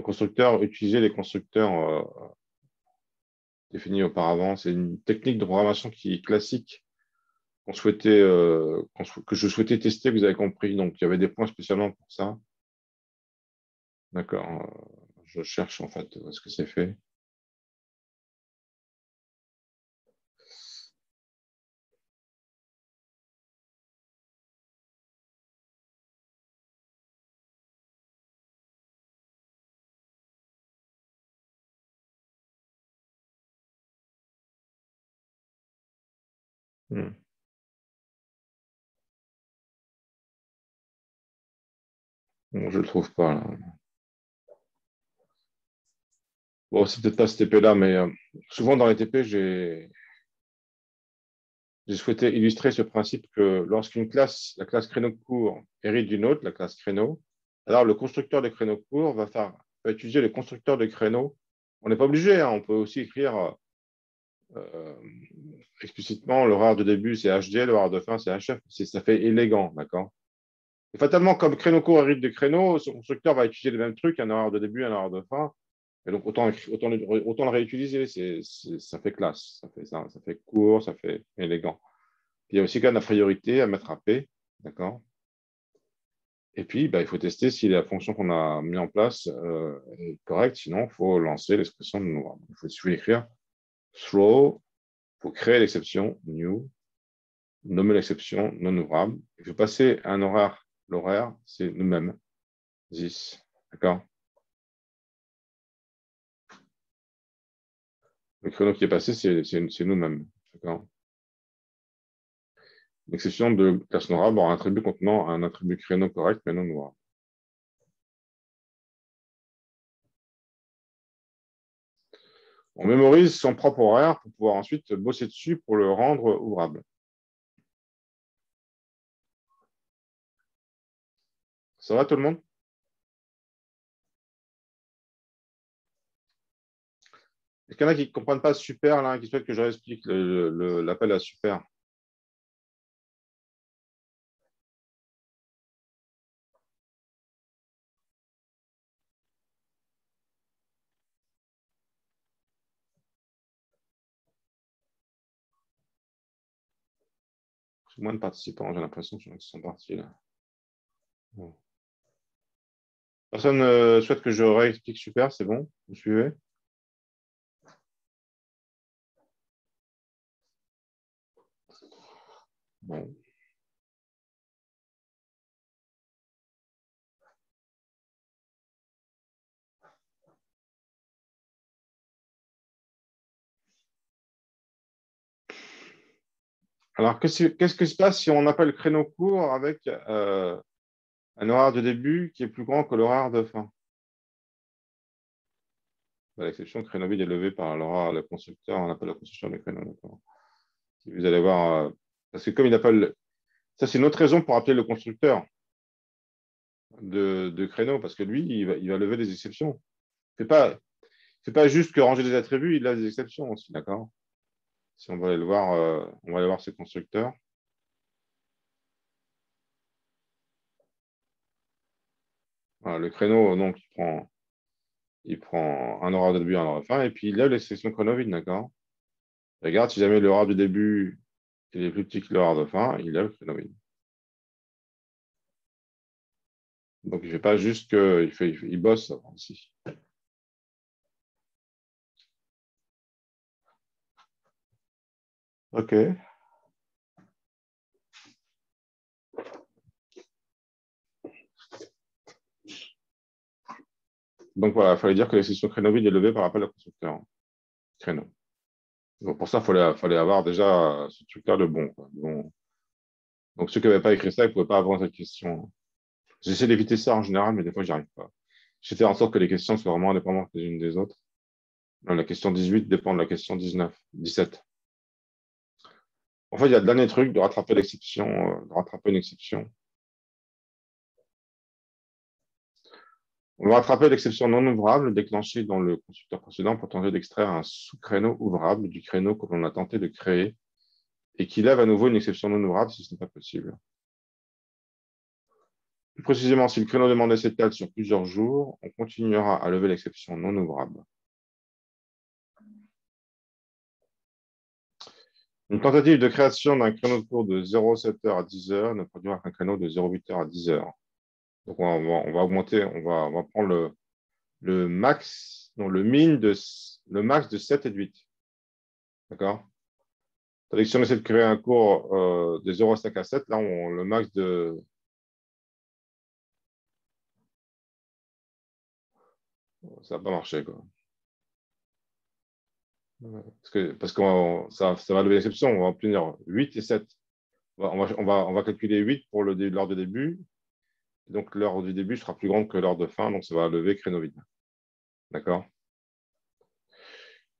constructeur, utiliser les constructeurs définis auparavant. C'est une technique de programmation qui est classique que je souhaitais tester, vous avez compris. Donc, il y avait des points spécialement pour ça. D'accord. Je cherche en fait ce que c'est fait. Je ne le trouve pas là. Bon, c'est peut-être pas ce TP là, mais souvent dans les TP, j'ai souhaité illustrer ce principe que lorsqu'une classe, la classe créneau court, hérite d'une autre, la classe créneau, alors le constructeur de créneau court va utiliser le constructeur de créneau. On n'est pas obligé, hein, on peut aussi écrire explicitement l'horaire de début, c'est HD, l'horaire de fin, c'est HF. Ça fait élégant, d'accord? Et fatalement, comme créneau court hérite de créneau, son constructeur va utiliser les mêmes trucs, un horaire de début, un horaire de fin. Et donc, autant le réutiliser, ça fait classe, ça fait court, ça fait élégant. Il y a aussi quand même la priorité à mettre à P, d'accord? Et puis, il faut tester si la fonction qu'on a mis en place est correcte, sinon, il faut lancer l'expression de nouveau. Il faut écrire throw, il faut créer l'exception, new, nommer l'exception non ouvrable. Il faut passer à un horaire. L'horaire, c'est nous-mêmes, this, d'accord? Le créneau qui est passé, c'est nous-mêmes, d'accord? L'exception de classe non ouvrable aura un attribut contenant un attribut créneau correct, mais non ouvrable. On mémorise son propre horaire pour pouvoir ensuite bosser dessus pour le rendre ouvrable. Ça va tout le monde? Est-ce qu'il y en a qui ne comprennent pas super, là, qui souhaitent que je réexplique l'appel à super? Moins de participants, j'ai l'impression qu'ils sont partis là. Bon. Personne souhaite que je réexplique super, c'est bon? Vous suivez? Bon. Alors, qu'est-ce qui se passe si on appelle créneau court avec un horaire de début qui est plus grand que l'horaire de fin? À l'exception, créneau vide est levé par l'horaire, le constructeur, on appelle le constructeur de créneau. Si vous allez voir, parce que comme il appelle, ça c'est une autre raison pour appeler le constructeur de créneau, parce que lui, il va lever des exceptions. C'est pas juste que ranger des attributs, il a des exceptions aussi, d'accord? Si on va aller le voir, on va aller voir ses constructeurs. Voilà, le créneau, donc, il prend un horaire de début, un horaire de fin, et puis il lève l'exception chrono vide, d'accord? Regarde, si jamais l'horaire du début est plus petit que l'horaire de fin, il lève le créneau vide. Donc, il ne fait pas juste il bosse aussi. OK. Donc, voilà, il fallait dire que l'exception créneau vide est levée par appel à constructeur. Créneau. Donc, pour ça, il fallait avoir déjà ce truc-là de bon, quoi. Bon. Donc, ceux qui n'avaient pas écrit ça, ils ne pouvaient pas avoir cette question. J'essaie d'éviter ça en général, mais des fois, j'y arrive pas. J'ai fait en sorte que les questions soient vraiment indépendantes les unes des autres. La question 18 dépend de la question 17. En fait, il y a le dernier truc de rattraper l'exception, de rattraper une exception. On va rattraper l'exception non ouvrable déclenchée dans le constructeur précédent pour tenter d'extraire un sous-créneau ouvrable du créneau que l'on a tenté de créer et qui lève à nouveau une exception non ouvrable si ce n'est pas possible. Plus précisément, si le créneau demandé s'étale sur plusieurs jours, on continuera à lever l'exception non ouvrable. Une tentative de création d'un créneau de cours de 0,7h à 10h ne produira qu'un créneau de 0,8h à 10h. Donc, on va augmenter, on va prendre le max, non, le max de 7 et de 8. D'accord? Tandis que si on essaie de créer un cours de 0,5 à 7, là, le max de... Ça va pas marcher, quoi. Parce que ça va lever l'exception, on va obtenir 8 et 7. On va calculer 8 pour l'heure de début. Donc, l'heure du début sera plus grande que l'heure de fin, donc ça va lever créneau vide. D'accord?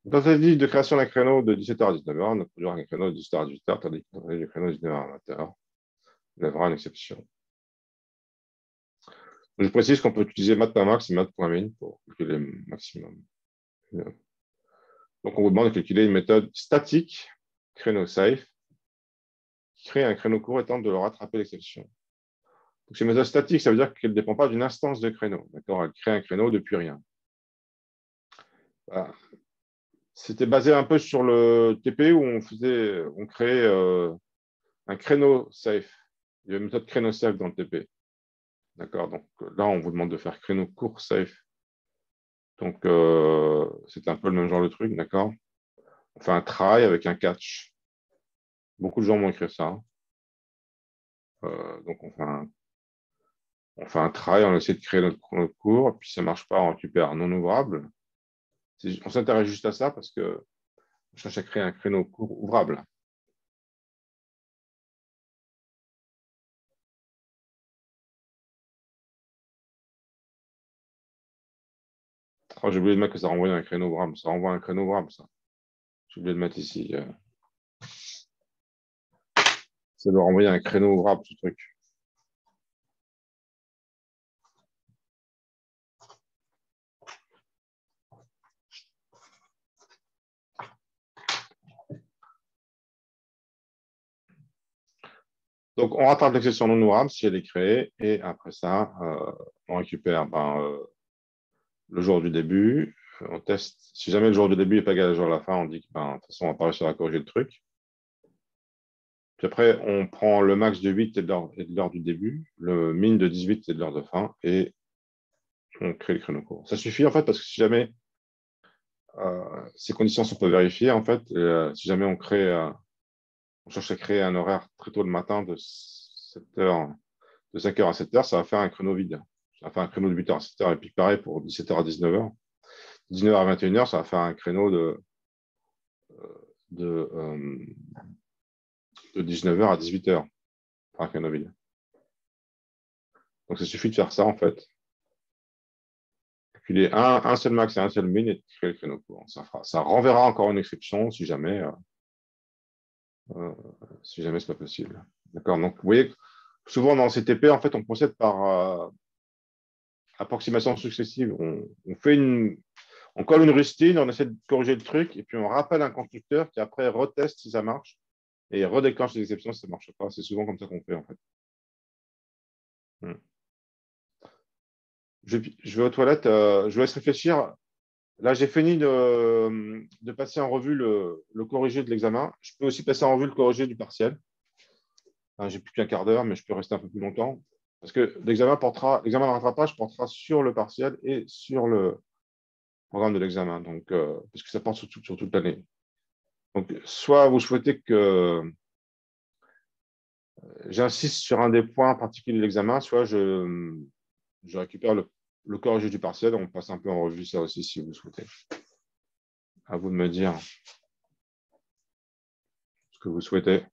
Dans cette liste de création d'un créneau de 17h à 19h, on a produira un créneau de 17h à 18h, tandis que dans le créneau de 19h à 20h, il y aura une exception. Je précise qu'on peut utiliser mat.max et mat.min pour calculer le maximum. Donc, on vous demande de calculer une méthode statique, créneau safe, qui crée un créneau court et tente de le rattraper l'exception. Donc, c'est une méthode statique, ça veut dire qu'elle ne dépend pas d'une instance de créneau. D'accord? Elle crée un créneau depuis rien. Voilà. C'était basé un peu sur le TP où on créait un créneau safe. Il y a une méthode créneau safe dans le TP. D'accord? Donc là, on vous demande de faire créneau court safe. Donc, c'est un peu le même genre de truc, d'accord? On fait un try avec un catch. Beaucoup de gens vont écrire ça. Donc, on fait un try, on essaie de créer notre chrono court, puis ça ne marche pas, on récupère non ouvrable. On s'intéresse juste à ça parce qu'on cherche à créer un créneau court ouvrable. Oh, j'ai oublié de mettre que ça renvoie un créneau ouvrable. Ça renvoie un créneau ouvrable, ça. J'ai oublié de mettre ici. Ça doit renvoyer un créneau ouvrable, ce truc. Donc, on rattrape l'exception non ouvrable si elle est créée. Et après ça, on récupère le jour du début. On teste. Si jamais le jour du début n'est pas égal au jour de la fin, on dit que de toute façon, on va pas réussir à corriger le truc. Puis après, on prend le max de 8 et de l'heure du début, le min de 18 et de l'heure de fin, et on crée le créneau court. Ça suffit en fait parce que si jamais ces conditions sont pas vérifiées, en fait, si jamais on cherche à créer un horaire très tôt le matin de 7h, de 5h à 7h, ça va faire un créneau vide. Ça va faire un créneau de 8h à 7h, et puis pareil pour 17h à 19h. 19h à 21h, ça va faire un créneau de 19h à 18h. Un créneau vide. Donc, ça suffit de faire ça, en fait. Calculer un seul max et un seul min et de créer le créneau court. Ça renverra encore une exception si jamais ce n'est pas possible. D'accord. Donc, vous voyez, souvent dans CTP, en fait, on procède par approximation successive. On colle une rustine, on essaie de corriger le truc, et puis on rappelle un constructeur qui après reteste si ça marche et redéclenche les exceptions si ça ne marche pas. C'est souvent comme ça qu'on fait, en fait. Je vais aux toilettes, je vous laisse réfléchir. Là, j'ai fini de passer en revue le corrigé de l'examen. Je peux aussi passer en revue le corrigé du partiel. Enfin, j'ai plus qu'un quart d'heure, mais je peux rester un peu plus longtemps. Parce que l'examen de rattrapage portera sur le partiel et sur le programme de l'examen. Donc, parce que ça porte sur toute l'année. Donc, soit vous souhaitez que j'insiste sur un des points particuliers de l'examen, soit je récupère le corrigé du partiel. On passe un peu en revue ça aussi si vous souhaitez. À vous de me dire ce que vous souhaitez.